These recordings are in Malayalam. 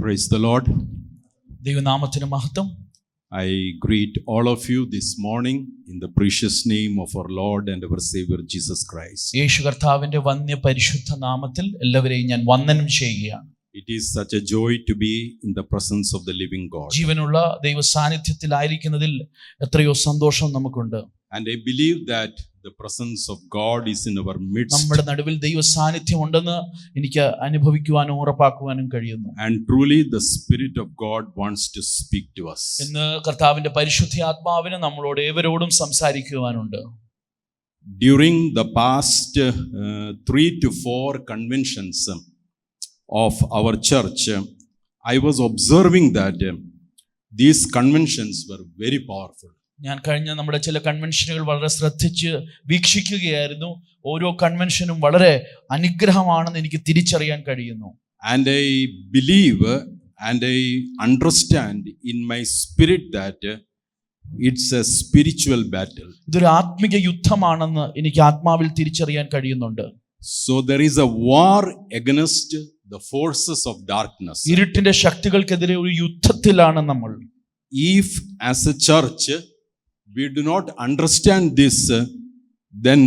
Praise the Lord. ദൈവനാമത്തിന് മഹത്വം. I greet all of you this morning in the precious name of our Lord and our Savior Jesus Christ. യേശു കർത്താവിന്റെ വന്യ പരിശുദ്ധ നാമത്തിൽ എല്ലാവരെയും ഞാൻ വന്ദനം ചെയ്യുകയാണ്. It is such a joy to be in the presence of the living God. ജീവനുള്ള ദൈവ സാന്നിധ്യത്തിലായിരിക്കുന്നതിൽ എത്രയോ സന്തോഷം നമുക്കുണ്ട്. And I believe that the presence of God is in our midst. നമ്മുടെ നടുവിൽ ദൈവ സാന്നിധ്യം ഉണ്ടെന്ന് എനിക്ക് അനുഭവിക്കുവാനും ഉറപ്പാക്കുവാനും കഴിയുന്നു. And truly the Spirit of God wants to speak to us. ഇന്ന് കർത്താവിന്റെ പരിശുദ്ധാത്മാവിന് നമ്മളോട് ഏവരോടും സംസാരിക്കുവാനുണ്ട്. During the past 3 to 4 conventions of our church, I was observing that these conventions were very powerful. ഞാൻ കഴിഞ്ഞ നമ്മുടെ ചില കൺവെൻഷനുകൾ വളരെ ശ്രദ്ധിച്ച് വീക്ഷിക്കുകയായിരുന്നു. ഓരോ കൺവെൻഷനും വളരെ അനുഗ്രഹമാണെന്ന് എനിക്ക് തിരിച്ചറിയാൻ കഴിയുന്നു. And I believe and I understand in my spirit that it's a spiritual battle. ഇതൊരു ആത്മിക യുദ്ധമാണെന്ന് എനിക്ക് ആത്മാവിൽ തിരിച്ചറിയാൻ കഴിയുന്നുണ്ട്. So there is a war against the forces of darkness. ഇരുട്ടിന്റെ ശക്തികൾക്കെതിരെ ഒരു യുദ്ധത്തിലാണ് നമ്മൾ. If as a church we do not understand this, then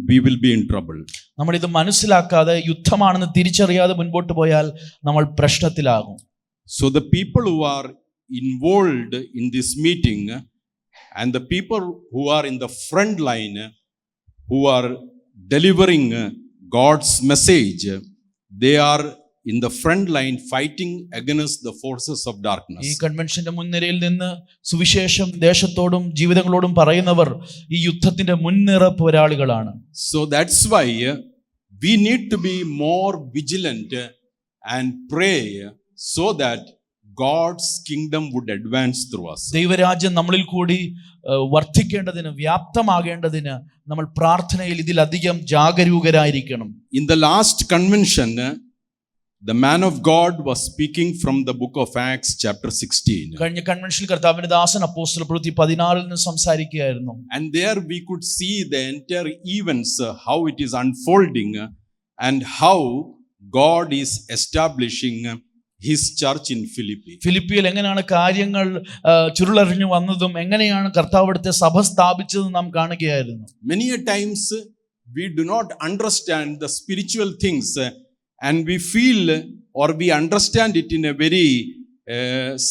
we will be in trouble. നമ്മൾ ഇത് മനസ്സിലാക്കാതെ യുദ്ധമാണെന്ന് തിരിച്ചറിയാതെ മുൻപോട്ട് പോയാൽ നമ്മൾ പ്രശ്നത്തിലാകും. So the people who are involved in this meeting and the people who are in the front line, who are delivering God's message, they are in the front line fighting against the forces of darkness. ഈ കൺവെൻഷന്റെ മുൻനിരയിൽ നിന്ന് സുവിശേഷം ദേശത്തോടും ജീവിതങ്ങളോടും പറയുന്നവർ ഈ യുദ്ധത്തിന്റെ മുൻനിര പോരാളികളാണ്. So that's why we need to be more vigilant and pray so that God's kingdom would advance through us. ദൈവരാജ്യം നമ്മളിൽ കൂടി വർദ്ധിക്കേണ്ടതിന്, വ്യാപ്തമാകേണ്ടതിന് നമ്മൾ പ്രാർത്ഥനയിൽ ഇതിലധികം ജാഗരൂകരായിരിക്കണം. In the last convention, the man of God was speaking from the book of Acts chapter 16. കഴിഞ്ഞ കൺവെൻഷനിൽ കർത്താവിന്റെ ദാസൻ അപ്പോസ്തല പ്രവൃത്തി 16 നിന്ന് സംസാരിക്കുകയായിരുന്നു. And there we could see the entire events, how it is unfolding and how God is establishing his church in Philippi. ഫിലിപ്പിയിൽ എങ്ങനെയാണ് കാര്യങ്ങൾ ചുരുളറിഞ്ഞു വന്നതും എങ്ങനെയാണ് കർത്താവ് അവിടുത്തെ സഭ സ്ഥാപിച്ചതും നാം കാണുകയായിരുന്നു. Many a times we do not understand the spiritual things and we feel or we understand it in a very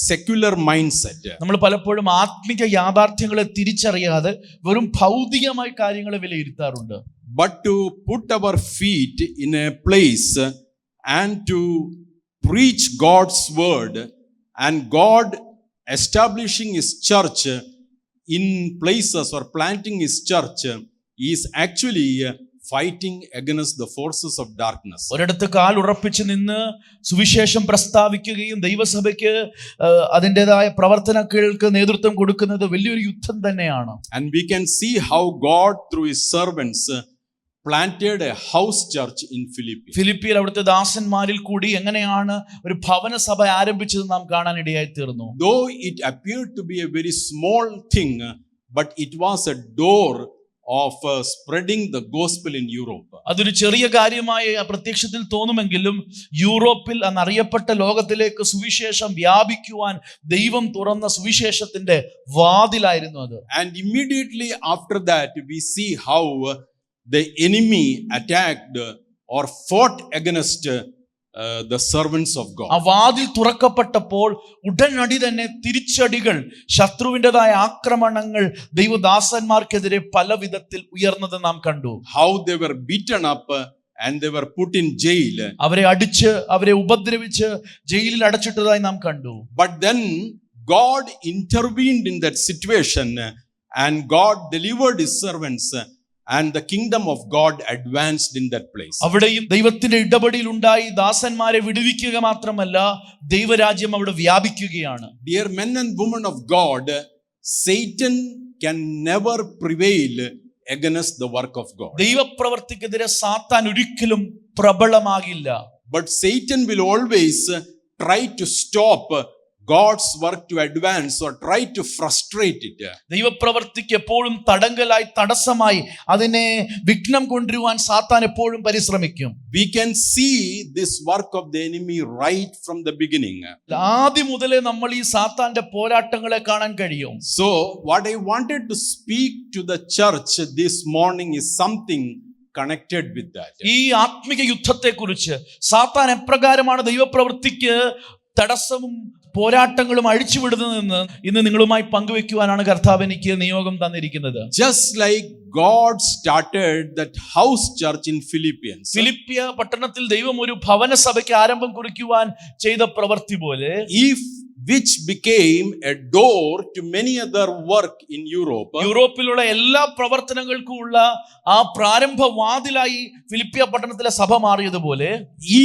secular mindset. നമ്മൾ പലപ്പോഴും ആത്മിക യാഥാർത്ഥ്യങ്ങളെ തിരിച്ചറിയാതെ വെറും ഭൗതികമായ കാര്യങ്ങളെ വിലയിരുത്താറുണ്ട്. But to put our feet in a place and to preach God's word and God establishing his church in places or planting his church is actually fighting against the forces of darkness. ഒരിടത്ത് കാൽ ഉറപ്പിച്ച് നിന്ന് സുവിശേഷം പ്രസ്താവിക്കുകയും ദൈവസഭയ്ക്ക് അതിൻ്റെതായ പ്രവർത്തനങ്ങൾക്ക് നേതൃത്വം കൊടുക്കുന്നത് വലിയൊരു യുദ്ധം തന്നെയാണ്. And we can see how God through his servants planted a house church in Philippi. ഫിലിപ്പിയിൽ അവിടുത്തെ ദാസന്മാരിൽ കൂടി എങ്ങനെയാണ് ഒരു ഭവന സഭ ആരംഭിച്ചത് നാം കാണാൻ ഇടയായി തീർന്നു. Though it appeared to be a very small thing, but it was a door of spreading the gospel in Europe. അതൊരു ചെറിയ കാര്യമായി പ്രത്യക്ഷത്തിൽ തോന്നുമെങ്കിലും യൂറോപ്പിൽ അന്നറിയപ്പെട്ട ലോകത്തിലേക്ക് സുവിശേഷം വ്യാപിക്കുവാൻ ദൈവം തുറന്ന സുവിശേഷത്തിന്റെ വാതിലായിരുന്നു അത്. And immediately after that we see how the enemy attacked or fought against the servants of God. ആ വാതിൽ തുറക്കപ്പെട്ടപ്പോൾ ഉടനടി തന്നെ തിരിച്ചടികൾ, ശത്രുവിൻ്റെതായ ആക്രമണങ്ങൾ ദൈവദാസന്മാർക്കെതിരെ പല വിധത്തിൽ ഉയർന്നത് നാം കണ്ടു. How they were beaten up and they were put in jail. അവരെ അടിച്ച് അവരെ ഉപദ്രവിച്ച് ജയിലിൽ അടച്ചിട്ടതായി നാം കണ്ടു. But then God intervened in that situation and God delivered his servants and the kingdom of God advanced in that place. അവിടെയും ദൈവത്തിന്റെ ഇടപെടൽ ഉണ്ടായി ദാസന്മാരെ വിടുവിക്കുക മാത്രമല്ല ദൈവരാജ്യം അവിടെ വ്യാപിക്കുകയാണ്. Dear men and women of God, Satan can never prevail against the work of God. ദൈവപ്രവർത്തിക്കെതിരെ സാത്താൻ ഒരിക്കലും പ്രബലമാകില്ല. But Satan will always try to stop God's work to advance or try to frustrate it. ദൈവപ്രവർത്തിക്ക് എപ്പോഴും തടങ്കലായി തടസ്സമായി അതിനെ വിഘ്നം കൊണ്ടുവരുവാൻ സാത്താൻ എപ്പോഴും പരിശ്രമിക്കും. We can see this work of the enemy right from the beginning. ആദ്യം മുതലേ നമ്മൾ ഈ സാത്താന്റെ പോരാട്ടങ്ങളെ കാണാൻ കഴിയും. So what I wanted to speak to the church this morning is something connected with that. ഈ ആത്മിക യുദ്ധത്തെ കുറിച്ച് സാത്താൻ എപ്രകാരമാണ് ദൈവപ്രവൃത്തിക്ക് തടസ്സവും പോരാട്ടങ്ങളും അഴിച്ചുവിടുന്നതെന്ന് ഇന്ന് നിങ്ങളുമായി പങ്കുവെക്കുവാനാണ് കർത്താവ് എനിക്ക് നിയോഗം തന്നിരിക്കുന്നത്. Just like God started that house church in Philippians. ഫിലിപ്പിയ പട്ടണത്തിൽ ദൈവം ഒരു ഭവന സഭയ്ക്ക് ആരംഭം കുറിക്കുവാൻ ചെയ്ത പ്രവൃത്തി പോലെ, which became a door to many other work in Europe. യൂറോപ്പിലുള്ള എല്ലാ പ്രവർത്തനങ്ങൾക്കുമുള്ള ആ പ്രാരംഭ വാതിലായി ഫിലിപ്പിയ പട്ടണത്തിലെ സഭ മാറിയതുപോലെ,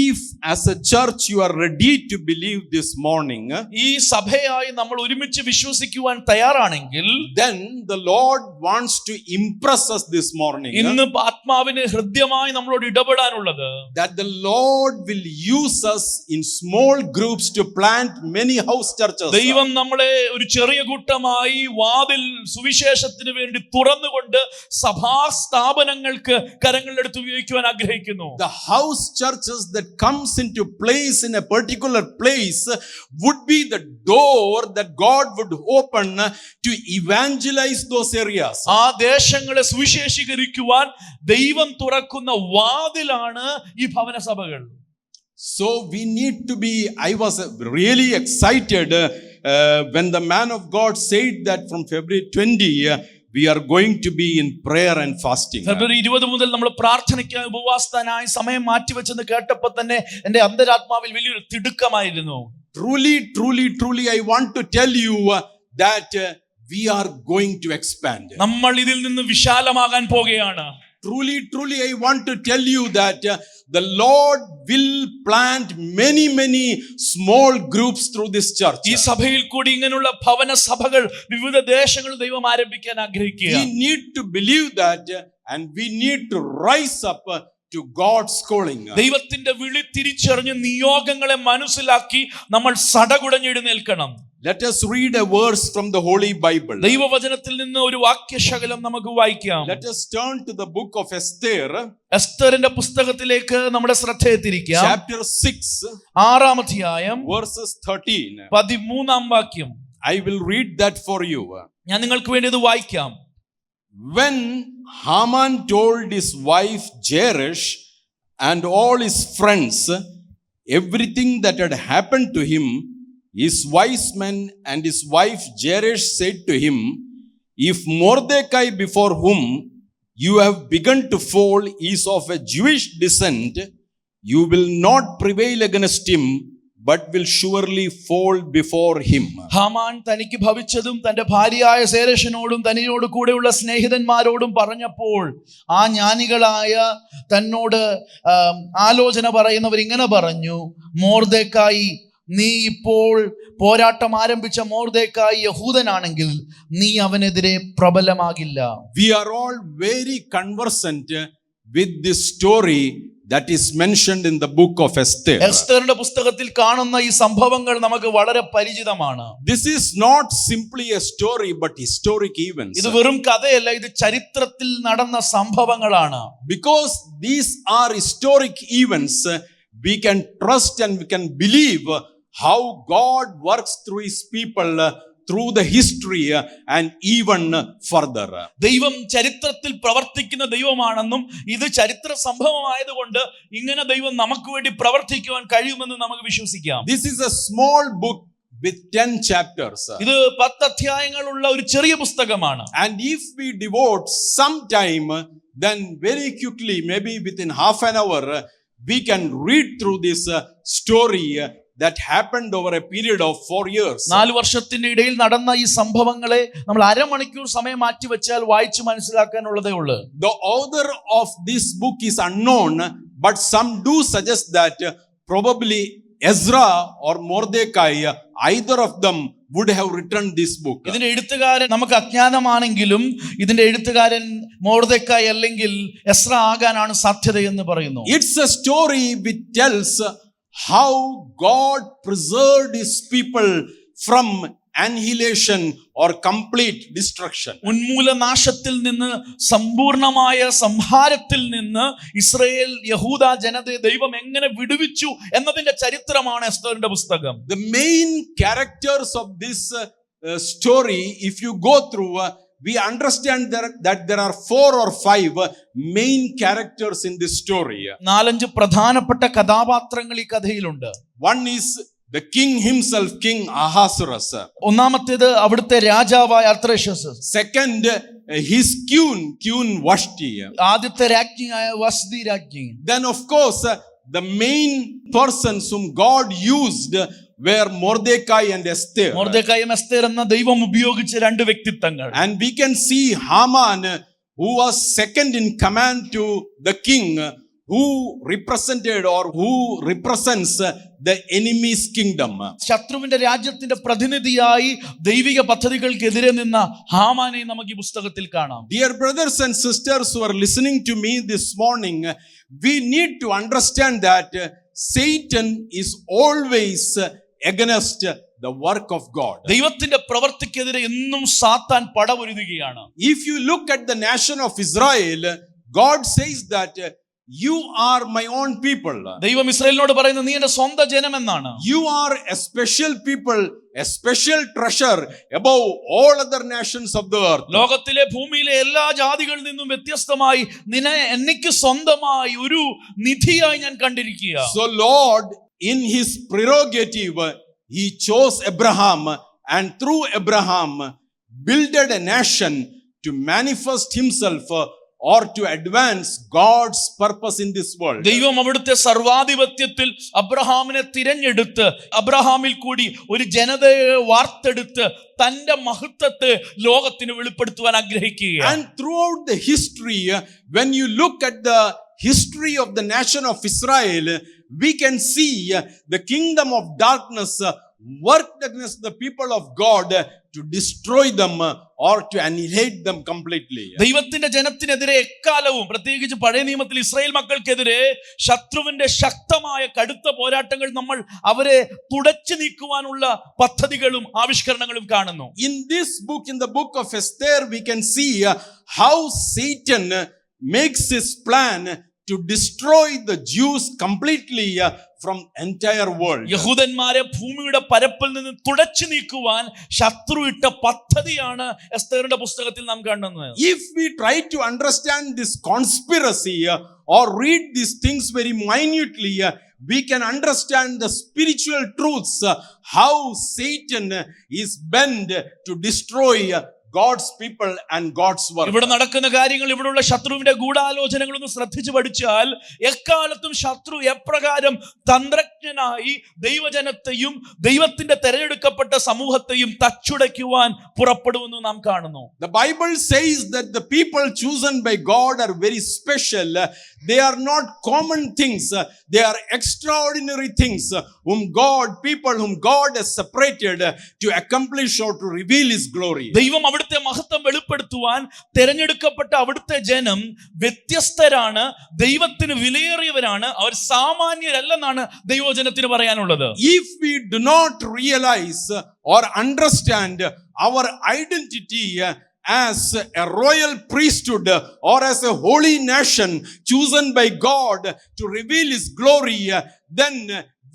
if as a church you are ready to believe this morning, ഈ സഭയായി നമ്മൾ ഒരുമിച്ച് വിശ്വസിക്കുവാൻ തയ്യാറാണെങ്കിൽ, then the Lord wants to impress us this morning. ഇന്ന് ആത്മാവിന് ഹൃദ്യമായി നമ്മളോട് ഇടപെടാനുള്ളത്, that the Lord will use us in small groups to plant many house churches. ദൈവം നമ്മളെ ഒരു ചെറിയ കൂട്ടമായി വാതിൽ സുവിശേഷത്തിന് വേണ്ടി തുറന്നുകൊണ്ട് സഭാസ്ഥാപനങ്ങൾക്ക് കരങ്ങളിലെടുത്ത് ഉപയോഗിക്കുവാൻ ആഗ്രഹിക്കുന്നു. The house churches that comes into place in a particular place would be the door that God would open to evangelize those areas. ആ ദേശങ്ങളെ സുവിശേഷീകരിക്കുവാൻ ദൈവം തുറക്കുന്ന വാതിലാണ് ഈ ഭവന സഭകൾ. So we need to be, I was really excited when the man of God said that from February 20 we are going to be in prayer and fasting. ഫെബ്രുവരി 20 മുതൽ നമ്മൾ പ്രാർത്ഥനയ്ക്കായി ഉപവാസത്തിനായി സമയം മാറ്റിവെച്ചെന്ന് കേട്ടപ്പോൾ തന്നെ എൻ്റെ അന്തരാത്മാവിൽ വലിയൊരു തിടുക്കമായിരുന്നു. Truly I want to tell you that we are going to expand. നമ്മൾ ഇതിൽ നിന്ന് വിശാലമാകാൻ പോകുകയാണ്. Truly I want to tell you that the Lord will plant many small groups through this church. ഈ സഭയിൽ കൂടി ഇങ്ങനെയുള്ള ഭവന സഭകൾ വിവിധ ദേശങ്ങളിൽ ദൈവം ആരംഭിക്കാൻ ആഗ്രഹിക്കുകയാണ്. We need to believe that and we need to rise up to God's calling. ദൈവത്തിന്റെ വിളി തിരിച്ചറിഞ്ഞ് നിയോഗങ്ങളെ മനസ്സിലാക്കി നമ്മൾ സടകുടഞ്ഞെഴുന്നേൽക്കണം. Let us read a verse from the Holy Bible. ദൈവവചനത്തിൽ നിന്ന് ഒരു വാക്യശകലം നമുക്ക് വായിക്കാം. Let us turn to the book of Esther. എസ്തറിന്റെ പുസ്തകത്തിലേക്ക് നമ്മുടെ ശ്രദ്ധയെ തിരിക്കാം. Chapter 6, 6-ാം അധ്യായം verses 13. 13-ാം വാക്യം. I will read that for you. ഞാൻ നിങ്ങൾക്ക് വേണ്ടി ഇത് വായിക്കാം. When Haman told his wife Zeresh and all his friends everything that had happened to him, his wise men and his wife Zeresh said to him, if Mordecai before whom you have begun to fall is of a Jewish descent, you will not prevail against him, but will surely fall before him. Haman തനിക്ക് ഭവിച്ചതും തന്റെ ഭാര്യയായ സേരശിനോടും തന്നോട് കൂടെയുള്ള സ്നേഹിതന്മാരോടും പറഞ്ഞപ്പോൾ ആ ജ്ഞാനികളായ തന്നോട് ആലോചന പറയുന്നവർ ഇങ്ങനെ പറഞ്ഞു, മോർദെഖായി, നീ ഇപ്പോൾ പോരാട്ടം ആരംഭിച്ച മോർദെഖായി യഹൂദനാണെങ്കിൽ നീ അവനെതിരെ പ്രബലമാകില്ല. We are all very conversant with this story that is mentioned in the book of Esther. എസ്തറിന്റെ പുസ്തകത്തിൽ കാണുന്ന ഈ സംഭവങ്ങൾ നമുക്ക് വളരെ പരിചിതമാണ്. This is not simply a story but historic events. ഇത് വെറും കഥയല്ല, ഇത് ചരിത്രത്തിൽ നടന്ന സംഭവങ്ങളാണ്. Because these are historic events, we can trust and we can believe how God works through his people through the history and even further. ദൈവം ചരിത്രത്തിൽ പ്രവർത്തിക്കുന്ന ദൈവമാണെന്നും ഇത് ചരിത്ര സംഭവമായതുകൊണ്ട് ഇങ്ങനെ ദൈവം നമുക്ക് വേണ്ടി പ്രവർത്തിക്കുവാൻ കഴിയുമെന്ന് നമുക്ക് വിശ്വസിക്കാം. This is a small book with 10 chapters. ഇത് 10 അധ്യായങ്ങളുള്ള ഒരു ചെറിയ പുസ്തകമാണ്. And if we devote some time, then very quickly, maybe within half an hour, we can read through this story that happened over a period of 4 years. 4 വർഷത്തിന്റെ ഇടയിൽ നടന്ന ഈ സംഭവങ്ങളെ നമ്മൾ അരമണിക്കൂർ സമയം മാറ്റി വെച്ചാൽ വായിച്ചു മനസ്സിലാക്കാനുള്ളതേ ഉള്ളൂ. The author of this book is unknown, but some do suggest that probably Ezra or Mordecai, either of them would have written this book. ഇതിന്റെ എഴുത്തുകാരൻ നമുക്ക് അജ്ഞാതമാണെങ്കിലും ഇതിന്റെ എഴുത്തുകാരൻ മൊർദെഖായി അല്ലെങ്കിൽ എസ്ര ആകാനാണ് സാധ്യതയെന്ന് പറയുന്നു. It's a story which tells how God preserved his people from annihilation or complete destruction. ഉന്മൂലനാശത്തിൽ നിന്ന് സമ്പൂർണമായ സംഹാരത്തിൽ നിന്ന് ഇസ്രായേൽ യഹൂദ ജനതയെ ദൈവം എങ്ങനെ വിടുവിച്ചു എന്നതിന്റെ ചരിത്രമാണ് എസ്തേറിന്റെ പുസ്തകം. The main characters of this story, if you go through, we understand that there are 4 or 5 main characters in this story. 4-5 പ്രധാനപ്പെട്ട കഥാപാത്രങ്ങൾ ഈ കഥയിലുണ്ട്. One is the king himself, King Ahasuerus. ഒന്നാമത്തേത് അവിടുത്തെ രാജാവായ അർത്തഹ്ശേരോസ്. Second, his queen Vashti. ആദ്യത്തെ രാജ്ഞിയായ വസ്തി രാജ്ഞി. Then of course the main persons whom God used were Mordecai and Esther. മൊർദെഖായും Esther എന്ന ദൈവം ഉപയോഗിച്ച 2 വ്യക്തിത്വങ്ങൾ. And we can see Haman, who was second in command to the king, who represented or who represents the enemy's kingdom. ശത്രുവിന്റെ രാജ്യത്തിന്റെ പ്രതിനിധിയായി ദൈവിക പദ്ധതികൾക്കെതിരെ നിന്ന ഹാമാനെ നമുക്ക് ഈ പുസ്തകത്തിൽ കാണാം. Dear brothers and sisters who are listening to me this morning, we need to understand that Satan is always against the work of God. ദൈവത്തിന്റെ പ്രവൃത്തിക്കെതിരെ എന്നും സാത്താൻ പടപൊരുതുകയാണ്. If you look at the nation of Israel, God says that you are my own people. ദൈവം ഇസ്രായേലിനോട് പറയുന്നത് നീ എന്റെ സ്വന്തം ജനം എന്നാണ്. You are a special people, a special treasure above all other nations of the earth. ലോകത്തിലെ ഭൂമിയിലെ എല്ലാ ജാതികളിൽ നിന്നും വ്യത്യസ്തമായി നിന്നെ എനിക്ക് സ്വന്തമായി ഒരു നിധിയായി ഞാൻ കണ്ടിരിക്കുക. So Lord, in his prerogative, he chose Abraham, and through Abraham builded a nation to manifest himself or to advance God's purpose in this world. ദൈവം അവിടുത്തെ സർവാധിപത്യത്തിൽ അബ്രഹാമിനെ തിരഞ്ഞെടുത്ത് അബ്രഹാമിൽ കൂടി ഒരു ജനതയെ വാർത്തെടുത്ത് തന്റെ മഹത്വത്തെ ലോകത്തിന് വെളിപ്പെടുത്തുവാൻ ആഗ്രഹിക്കുകയാണ്. And throughout the history, when you look at the history of the nation of Israel, we can see the kingdom of darkness worked against the people of God to destroy them or to annihilate them completely. ദൈവത്തിന്റെ ജനത്തിനെതിരെ എക്കാലവും പ്രത്യേകിച്ച് പഴയ നിയമത്തിൽ ഇസ്രായേൽ മക്കൾക്കെതിരെ ശത്രുവിന്റെ ശക്തമായ കടുത്ത പോരാട്ടങ്ങൾ നമ്മൾ അവരെ തുടച്ചു നീക്കുവാനുള്ള പദ്ധതികളും ആവിഷ്കരണങ്ങളും കാണുന്നു. In this book, in the book of Esther, we can see how Satan makes his plan to destroy the Jews completely from entire world. യഹൂദന്മാരെ ഭൂമിയുടെ പരപ്പിൽ നിന്ന് തുടച്ചു നീക്കുവാൻ ശത്രു ഇട്ട പദ്ധതിയാണ് എസ്തേറിന്റെ പുസ്തകത്തിൽ നാം കാണുന്നത്. If we try to understand this conspiracy or read these things very minutely, we can understand the spiritual truths, how Satan is bent to destroy God's people and God's work. ഇവിടെ നടക്കുന്ന കാര്യങ്ങൾ, ഇവിടെയുള്ള ശത്രുവിന്റെ ഗൂഢാലോചനകളൊന്ന് ശ്രദ്ധിച്ചു പഠിച്ചാൽ എക്കാലത്തും ശത്രു എപ്രകാരം തന്ത്രജ്ഞനായി ദൈവജനത്തെയും ദൈവത്തിന്റെ തെരഞ്ഞെടുക്കപ്പെട്ട സമൂഹത്തെയും തച്ചുടയ്ക്കുവാൻ പുറപ്പെടുമെന്ന് നാം കാണുന്നു. The Bible says that the people chosen by God are very special. They are not common things. They are extraordinary things whom God has separated to accomplish or to reveal his glory. ദൈവം അവിടുത്തെ മഹത്വം വെളിപ്പെടുത്തുവാൻ തെരഞ്ഞെടുക്കപ്പെട്ട അവിടുത്തെ ജനം വ്യത്യസ്തരാണ്, ദൈവത്തിന് വിലയേറിയവരാണ്, അവർ സാമാന്യരല്ലെന്നാണ് ദൈവജനത്തിന് പറയാനുള്ളത്. If we do not realize or understand our identity as a royal priesthood or as a holy nation chosen by God to reveal his glory, then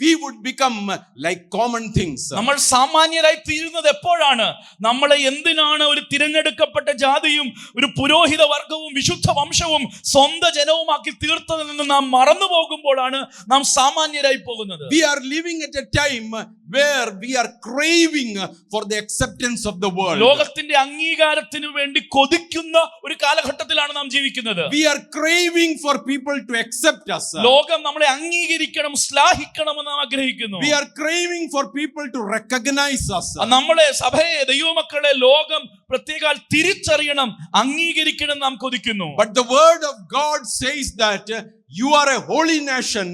we would become like common things. നമ്മൾ സാമാന്യരായി തീരുന്നത് എപ്പോഴാണ്? നമ്മളെ എന്തിനാണ് ഒരു തിരഞ്ഞെടുക്കപ്പെട്ട ജാതിയും ഒരു പുരോഹിത വർഗവും വിശുദ്ധ വംശവും സ്വന്തം ജനവുമാക്കി തീർത്തതെന്ന് നാം മറന്നു പോകുമ്പോഴാണ് നാം സാമാന്യരായി പോകുന്നത്. We are living at a time where we are craving for the acceptance of the world. ലോകത്തിന്റെ അംഗീകാരത്തിനു വേണ്ടി കൊതിക്കുന്ന ഒരു കാലഘട്ടത്തിലാണ് നാം ജീവിക്കുന്നത്. We are craving for people to accept us. ലോകം നമ്മളെ അംഗീകരിക്കണം, ശ്ലാഘിക്കണം എന്ന് നാം ആഗ്രഹിക്കുന്നു. We are craving for people to recognize us. നമ്മളെ സഭയെ, ദൈവമക്കളെ ലോകം പ്രത്യേകം തിരിച്ചറിയണം, അംഗീകരിക്കണം നാം കൊതിക്കുന്നു. But the word of God says that you are a holy nation,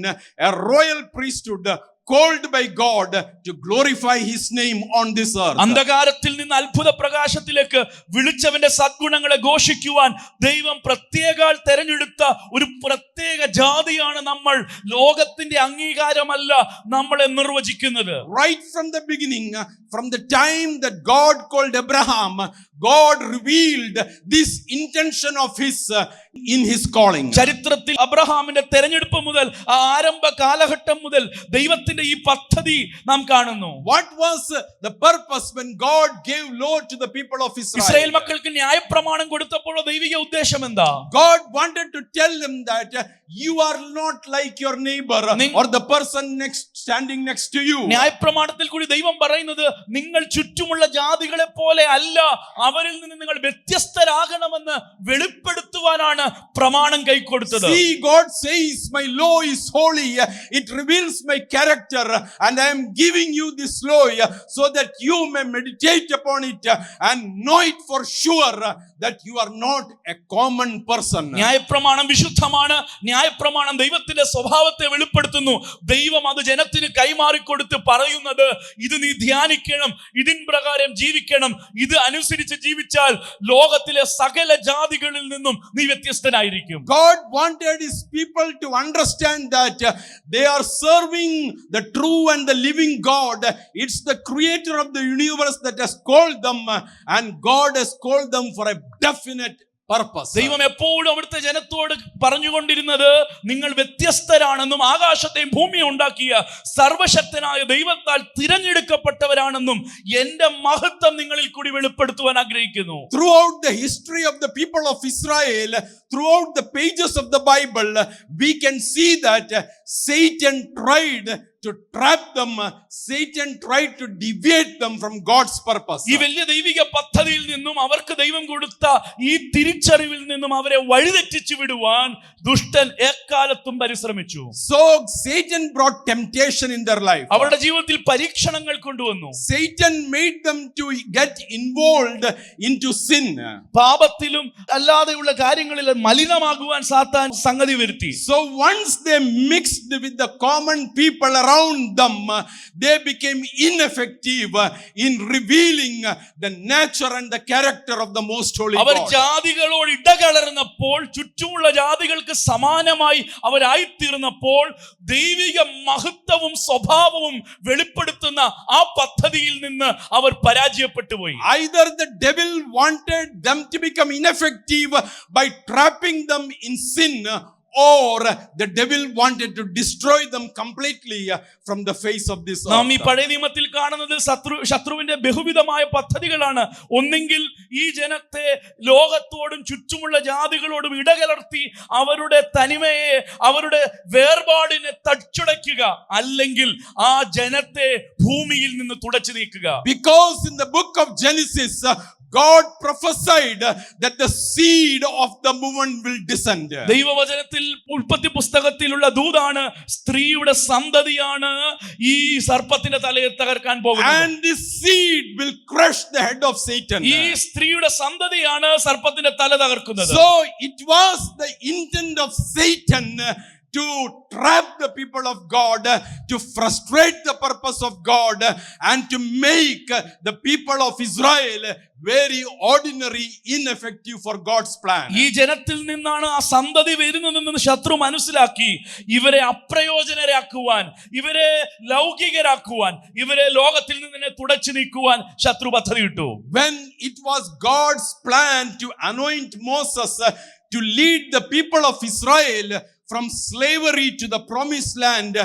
a royal priesthood, called by God to glorify His name on this earth. അന്ധകാരത്തിൽ നിന്ന് അത്ഭുത പ്രകാശത്തിലേക്ക് വിളിച്ചവന്റെ സദ്ഗുണങ്ങളെ ഘോഷിക്കുവാൻ ദൈവം പ്രത്യേകാൽ തെരഞ്ഞെടുത്ത ഒരു പ്രത്യേക ജാതിയാണ് നമ്മൾ. ലോകത്തിന്റെ അംഗീകാരമല്ല നമ്മളെ നിർവചിക്കുന്നത്. Right from the beginning, from the time that God called Abraham, God revealed this intention of His in His calling. ചരിത്രത്തിൽ അബ്രഹാമിന്റെ തെരഞ്ഞെടുപ്പ് മുതൽ ആ ആരംഭ കാലഘട്ടം മുതൽ ദൈവത്തിന്റെ ഈ പദ്ധതി നാം കാണുന്നു. What was the purpose when God gave law to the people of Israel? Israel മക്കൾക്ക് ന്യായപ്രമാണം കൊടുത്തപ്പോൾ ദൈവിക ഉദ്ദേശം എന്താ? God wanted to tell them that you are not like your neighbor or the person standing next to you. ന്യായപ്രമാണത്തിൽ കൂടി ദൈവം പറയുന്നത് നിങ്ങൾ ചുറ്റുമുള്ള ജാതികളെ പോലെ അല്ല, അവരിൽ നിന്ന് നിങ്ങൾ വ്യത്യസ്തരാകണമെന്ന് വെളിപ്പെടുത്തുവാനാണ് പ്രമാണം കൈക്കൊടുത്തത്. See, God says my law is holy, it reveals my character, and I am giving you this law so that you may meditate upon it and know it for sure that you are not a common person. ന്യായപ്രമാണം വിശുദ്ധമാണ്. ന്യായപ്രമാണം ദൈവത്തിന്റെ സ്വഭാവത്തെ വെളിപ്പെടുത്തുന്നു. ദൈവം അത് ജനത്തിന് കൈമാറിക്കൊടുത്ത് പറയുന്നത് ഇത് നീ ധ്യാനിക്കണം, ഇതിൻ പ്രകാരം ജീവിക്കണം, ഇത് അനുസരിച്ച് ജീവിച്ചാൽ ലോകത്തിലെ സകല ജാതികളിൽ നിന്നും നീ വ്യത്യസ്തനായിരിക്കും. God wanted His people to understand that they are serving the true and the living God. It's the creator of the universe that has called them, and God has called them for a definite purpose. ദൈവം എപ്പോഴും അവിടുത്തെ ജനത്തോട് പറഞ്ഞുകൊണ്ടിരുന്നത് നിങ്ങൾ വ്യത്യസ്തരാണെന്നും ആകാശത്തെയും ഭൂമിയും ഉണ്ടാക്കിയ സർവശക്തനായ ദൈവത്താൽ തിരഞ്ഞെടുക്കപ്പെട്ടവരാണെന്നും എന്റെ മഹത്വം നിങ്ങളിൽ കൂടി വെളിപ്പെടുത്തുവാൻ ആഗ്രഹിക്കുന്നു. Throughout the history of the people of Israel, throughout the pages of the Bible, we can see that Satan tried to trap them. Satan tried to deviate them from God's purpose. ഈ വലിയ ദൈവിക പദ്ധതിയിൽ നിന്നും അവർക്ക് ദൈവം കൊടുത്ത ഈ തിരിച്ചറിവിൽ നിന്നും അവരെ വഴിതെറ്റിച്ചു വിടുവാൻ ദുഷ്ടൻ എക്കാലത്തും പരിശ്രമിച്ചു. So Satan brought temptation in their life. അവരുടെ ജീവിതത്തിൽ പരീക്ഷണങ്ങൾ കൊണ്ടുവന്നു. Satan made them to get involved into sin. പാപത്തിലും അല്ലാതെയുള്ള കാര്യങ്ങളിൽ മലിനമാകുവാൻ സാത്താൻ സംഗതി വരുത്തി. So once they mixed with the common people around them, they became ineffective in revealing the nature and the character of the most holy our God. ജാതികളോട് ഇടകലർന്നപ്പോൾ, ചുറ്റുമുള്ള ജാതികൾക്ക് സമാനമായി അവരായിത്തീർന്നപ്പോൾ ദൈവിക മഹത്വവും സ്വഭാവവും വെളിപ്പെടുത്തുന്ന ആ പദ്ധതിയിൽ നിന്ന് അവർ പരാജയപ്പെട്ടു പോയി. Either the devil wanted them to become ineffective by trapping them in sin, or the devil wanted to destroy them completely from the face of this earth. നാം ഈ പഴയ നിയമത്തിൽ കാണുന്നത് ശത്രുവിന്റെ ബഹുവിധമായ പദ്ധതികളാണ്. ഒന്നെങ്കിൽ ഈ ജനത്തെ ലോകത്തോടും ചുറ്റുമുള്ള ജാതികളോടും ഇടകലർത്തി അവരുടെ തനിമയെ, അവരുടെ വേർപാടിനെ തച്ചുടയ്ക്കുക, അല്ലെങ്കിൽ ആ ജനത്തെ ഭൂമിയിൽ നിന്ന് തുടച്ചു നീക്കുക. Because in the book of Genesis, God prophesied that the seed of the woman will descend. ദൈവവചനത്തിൽ ഉൽപ്പത്തി പുസ്തകത്തിലുള്ള ദൂതാണ് സ്ത്രീയുടെ സന്തതിയാണ് ഈ സർപ്പത്തിന്റെ തലയെ തകർക്കാൻ പോകുന്നത്. And this seed will crush the head of Satan. ഈ സ്ത്രീയുടെ സന്തതിയാണ് സർപ്പത്തിന്റെ തല തകർക്കുന്നത്. So it was the intent of Satan to trap the people of God, to frustrate the purpose of God, and to make the people of Israel very ordinary, ineffective for God's plan. ഈ ജനത്തിൽ നിന്നാണ് ആ സന്തതി വരുന്നതെന്ന് ശത്രു മനസ്സിലാക്കി ഇവരെ അപ്രയോജനരാക്കുവാൻ, ഇവരെ ലൗകികരാക്കുവാൻ, ഇവരെ ലോകത്തിൽ നിന്ന് തുടച്ചു നീക്കുവാൻ ശത്രു പദ്ധതി ഇട്ടു. When it was God's plan to anoint Moses to lead the people of Israel from slavery to the promised land,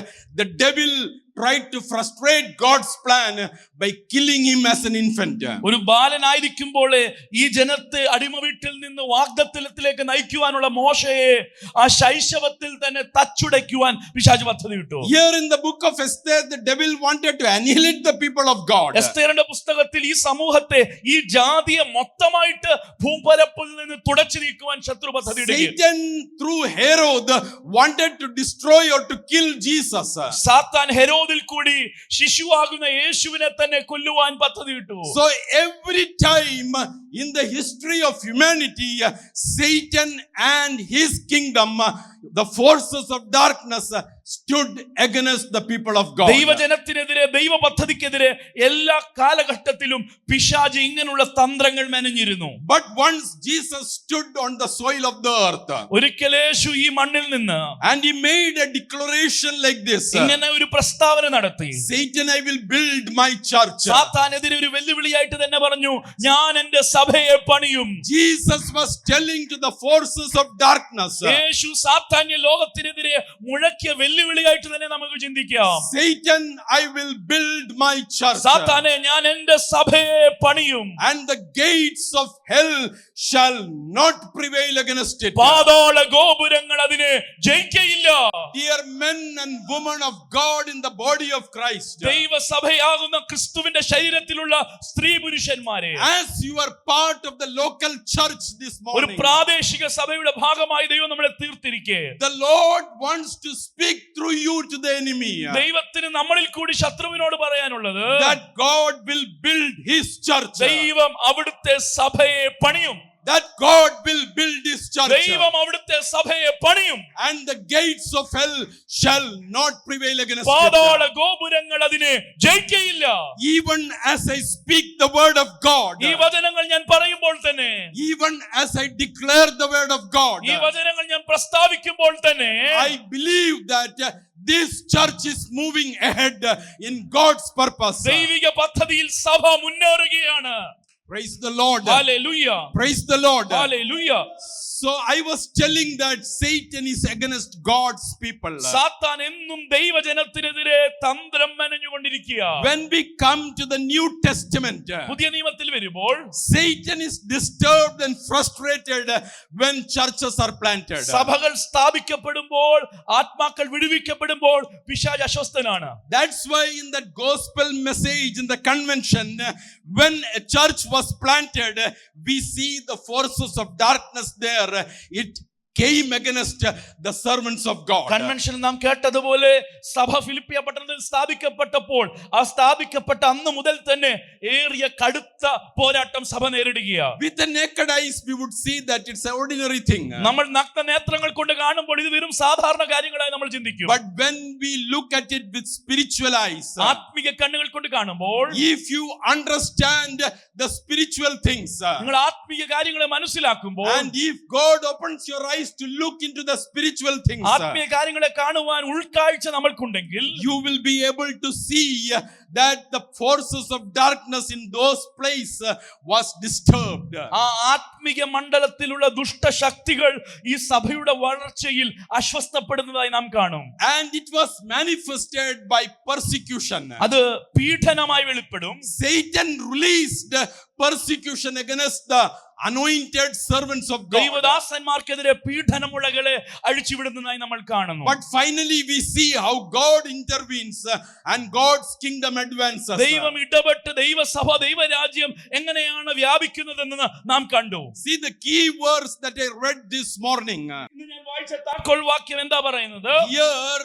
the devil tried to frustrate God's plan by killing him as an infant. ഒരു ബാലനായിരിക്കുമ്പോൾ ഈ ജനത്തെ അടിമ വീട്ടിൽ നിന്ന് വാഗ്ദത്തത്തിലേക്ക് നയിക്കുവാനുള്ള മോശയെ ആ ശൈശവത്തിൽ തന്നെ തച്ചുടയ്ക്കുവാൻ പിശാച് പദ്ധതി ഇട്ടു. Here in the book of Esther, the devil wanted to annihilate the people of God. എസ്തേറിന്റെ പുസ്തകത്തിൽ ഈ സമൂഹത്തെ, ഈ ജാതിയെ മൊത്തമായിട്ട് ഭൂപരപ്പിൽ നിന്ന് തുടച്ചു നീക്കുവാൻ ശത്രു പദ്ധതി ഇടുകയും Satan through Herod wanted to destroy or to kill Jesus. സാത്താൻ ഹെരോദിൽ കൂടി ശിശുവാകുന്ന യേശുവിനെ തന്നെ കൊല്ലുവാൻ പദ്ധതിയിട്ടു. So every time in the history of humanity, Satan and his kingdom, the forces of darkness stood against the people of God. ദൈവജനത്തിനെതിരെ, ദൈവ പദ്ധതിക്കെതിരെ എല്ലാ കാലഘട്ടത്തിലും പിശാച് ഇങ്ങനെയുള്ള തന്ത്രങ്ങൾ മെനഞ്ഞിരുന്നു. But once Jesus stood on the soil of the earth, ഒരിക്കൽ യേശു ഈ മണ്ണിൽ നിന്ന് and he made a declaration like this, ഇങ്ങനെ ഒരു പ്രസ്താവന നടത്തി. Satan, I will build my church. സാത്താനെതിരെ ഒരു വെല്ലുവിളിയായിട്ട് തന്നെ പറഞ്ഞു, ഞാൻ എന്റെ സഭയെ പണിയും. Jesus was telling to the forces of darkness, യേശു സാത്താന്യ ലോകത്തിനെതിരെ മുഴക്കിയ വെല്ലുവിളിയായിട്ട് തന്നെ നമുക്ക് ചിന്തിക്കാം. Satan, I will build my church, സാത്താനെ, ഞാൻ എന്റെ സഭയെ പണിയും. and the gates of hell shall not prevail against it. പാതാള ഗോപുരങ്ങൾ അതിനെ ജയിക്കയില്ല. Dear men and women of God in the body of Christ, ദൈവസഭയാകുന്ന ക്രിസ്തുവിന്റെ ശരീരത്തിലുള്ള സ്ത്രീ പുരുഷന്മാരെ, as you are part of the local church this ഒരു morning, പ്രാദേശിക സഭയുടെ ഭാഗമായി ദൈവം നമ്മളെ തീർത്തിരിക്കെ, the Lord wants to speak through you to the enemy, ദൈവത്തിന് നമ്മളിൽ കൂടി ശത്രുവിനോട് പറയാനുള്ളത്, that God will build his church, ദൈവം അവിടുത്തെ സഭയെ പണിയും. that God will build his church, ദൈവം അവിടുത്തെ സഭയെ പണിയും. and the gates of hell shall not prevail against പാതാള it. ഗോപുരങ്ങൾ അതിനെ ജയിക്കയില്ല. Even as I speak the word of God, ഈ വചനങ്ങൾ ഞാൻ പറയുമ്പോൾ തന്നെ, even as I declare the word of God, ഈ വചനങ്ങൾ ഞാൻ പ്രസ്താവിക്കുമ്പോൾ തന്നെ, I believe that this church is moving ahead in God's purpose. ദൈവിക പദ്ധതിയിൽ സഭ മുന്നേറുകയാണ്. Praise the Lord. Hallelujah. Praise the Lord. Hallelujah. So I was telling that Satan is against God's people. സാത്താൻ എന്നും ദൈവജനത്തിനെതിരെ തന്ത്രം മെനഞ്ഞുകൊണ്ടിരിക്കുക. When we come to the New Testament, പുതിയ നിയമത്തിൽ വരുമ്പോൾ Satan is disturbed and frustrated when churches are planted. സഭകൾ സ്ഥാപിക്കപ്പെടുമ്പോൾ, ആത്മാക്കൾ വിടുവിക്കപ്പെടുമ്പോൾ പിശാച് അസ്വസ്ഥനാണ്. That's why in that gospel message in the convention, when a church was planted, we see the forces of darkness there. It came against the servants of God. Convention നാം കേട്ടതുപോലെ സഭ ഫിലിപ്പിയ പട്ടണത്തിൽ സ്ഥാപിക്കപ്പെട്ടപ്പോൾ, ആ സ്ഥാപിക്കപ്പെട്ട അന്ന് മുതൽ തന്നെ ഏറിയ കടുത്ത പോരാട്ടം സഭ നേരിടുകയാണ്. With the naked eyes we would see that it's an ordinary thing. നമ്മൾ നഗ്ന നേത്രങ്ങൾ കൊണ്ട് കാണുമ്പോൾ ഇത് വെറും സാധാരണ കാര്യങ്ങളായി നമ്മൾ ചിന്തിക്കും. But when we look at it with spiritual eyes, ആത്മീയ കണ്ണുകൾ കൊണ്ട് കാണുമ്പോൾ, if you understand the spiritual things, നിങ്ങൾ ആത്മീയ കാര്യങ്ങളെ മനസ്സിലാക്കുമ്പോൾ, and if God opens your eyes to look into the spiritual things, ആത്മീയ കാര്യങ്ങളെ കാണുവാൻ ഉൾക്കാഴ്ച നമ്മൾക്കുണ്ടെങ്കിൽ, you will be able to see that the forces of darkness in those places was disturbed. ആ ആത്മീയ മണ്ഡലത്തിലുള്ള ദുഷ്ടശക്തികൾ ഈ സഭയുടെ വളർച്ചയിൽ അസ്വസ്ഥപ്പെടുന്നതായി നാം കാണും. And it was manifested by persecution. അത് പീഡനമായി വെളിപ്പെടും. Satan released persecution against the anointed servants of God. ദൈവദാസന്മാർക്കെതിരെ പീഡനമുളകളെ അഴിച്ചുവിടുന്നതായി നമ്മൾ കാണുന്നു. But finally we see how God intervenes and God's kingdom advances. ദൈവം ഇടപെട്ട് ദൈവസഭ, ദൈവരാജ്യം എങ്ങനെയാണ് വ്യാപിക്കുന്നതെന്ന് നാം കണ്ടു. See the key verse that I read this morning. ഇന്ന് ഞാൻ വായിച്ച താക്കോൽ വാക്യം എന്താ പറയുന്നത്? Here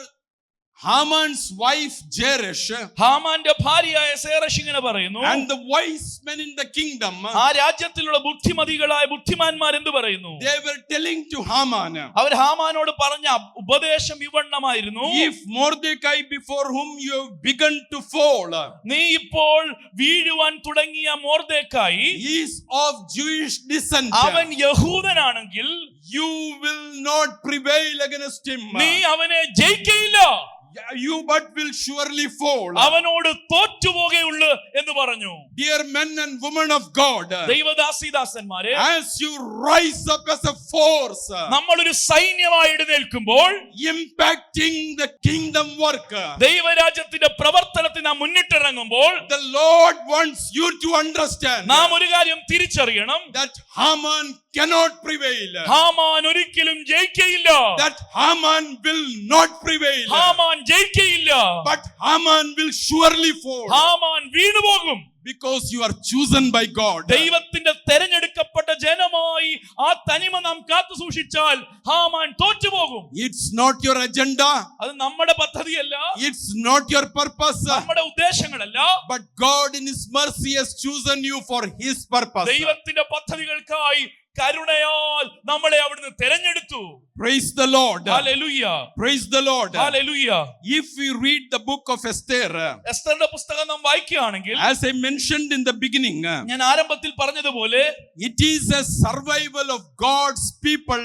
Haman's wife Zeresh ഹാമാന്റെ ഭാര്യയായ സേറശ് ഇങ്ങനെ പറയുന്നു, and the wise men in the kingdom, ആ രാജ്യത്തിലുള്ള ബുദ്ധിമതികളായ ബുദ്ധിമാന്മാർ എന്ത് പറയുന്നു? they were telling to Haman, അവർ ഹാമാനോട് പറഞ്ഞ ഉപദേശം ഇവണ്ണമായിരുന്നു, if Mordecai before whom you have begun to fall, നീ ഇപ്പോൾ വീഴുവാൻ തുടങ്ങിയ Mordecai is of Jewish descent, അവൻ യഹൂദനാണെങ്കിൽ you will not prevail against him. നീ അവനെ ജയിക്കയില്ല, You but will surely fall. അവനോട് തോറ്റുപോകയുള്ളൂ എന്ന് പറഞ്ഞു. Dear men and women of God, ദൈവദാസിദാസന്മാരെ, as you rise up as a force, നമ്മളൊരു സൈന്യമായി എഴുന്നേൽക്കുമ്പോൾ, impacting the kingdom work, ദൈവരാജ്യത്തിന്റെ പ്രവർത്തനത്തിൽ നാം മുന്നിട്ടിറങ്ങുമ്പോൾ, the Lord wants you to understand നാം ഒരു കാര്യം തിരിച്ചറിയണം, that Haman cannot prevail. Haman ഒരിക്കലും ജയിക്കയില്ല. That Haman will not prevail. Haman ജയിക്കയില്ല, But Haman will surely fall. Haman വീണുപോകും. Because you are chosen by God. ദൈവത്തിന്റെ തെരഞ്ഞെടുക്കപ്പെട്ട ജനമായി ആ തനിമ നാം കാത്തു സൂക്ഷിച്ചാൽ Haman തോറ്റുപോകും. It's not your agenda. അത് നമ്മുടെ പദ്ധതിയല്ല, It's not your purpose. നമ്മുടെ ഉദ്ദേശങ്ങളല്ല. But God in His mercy has chosen you for His purpose. ദൈവത്തിന്റെ പദ്ധതികൾക്കായി കരുണയാൽ നമ്മളെ അവിടുന്ന് തെരഞ്ഞെടുത്തു. Praise the Lord. Hallelujah. Praise the Lord. Hallelujah. If we read the book of Esther, എസ്തറിന്റെ പുസ്തകം നാം വായിക്കുകയാണെങ്കിൽ, as I mentioned in the beginning, ഞാൻ ആരംഭത്തിൽ പറഞ്ഞതുപോലെ, it is a survival of God's people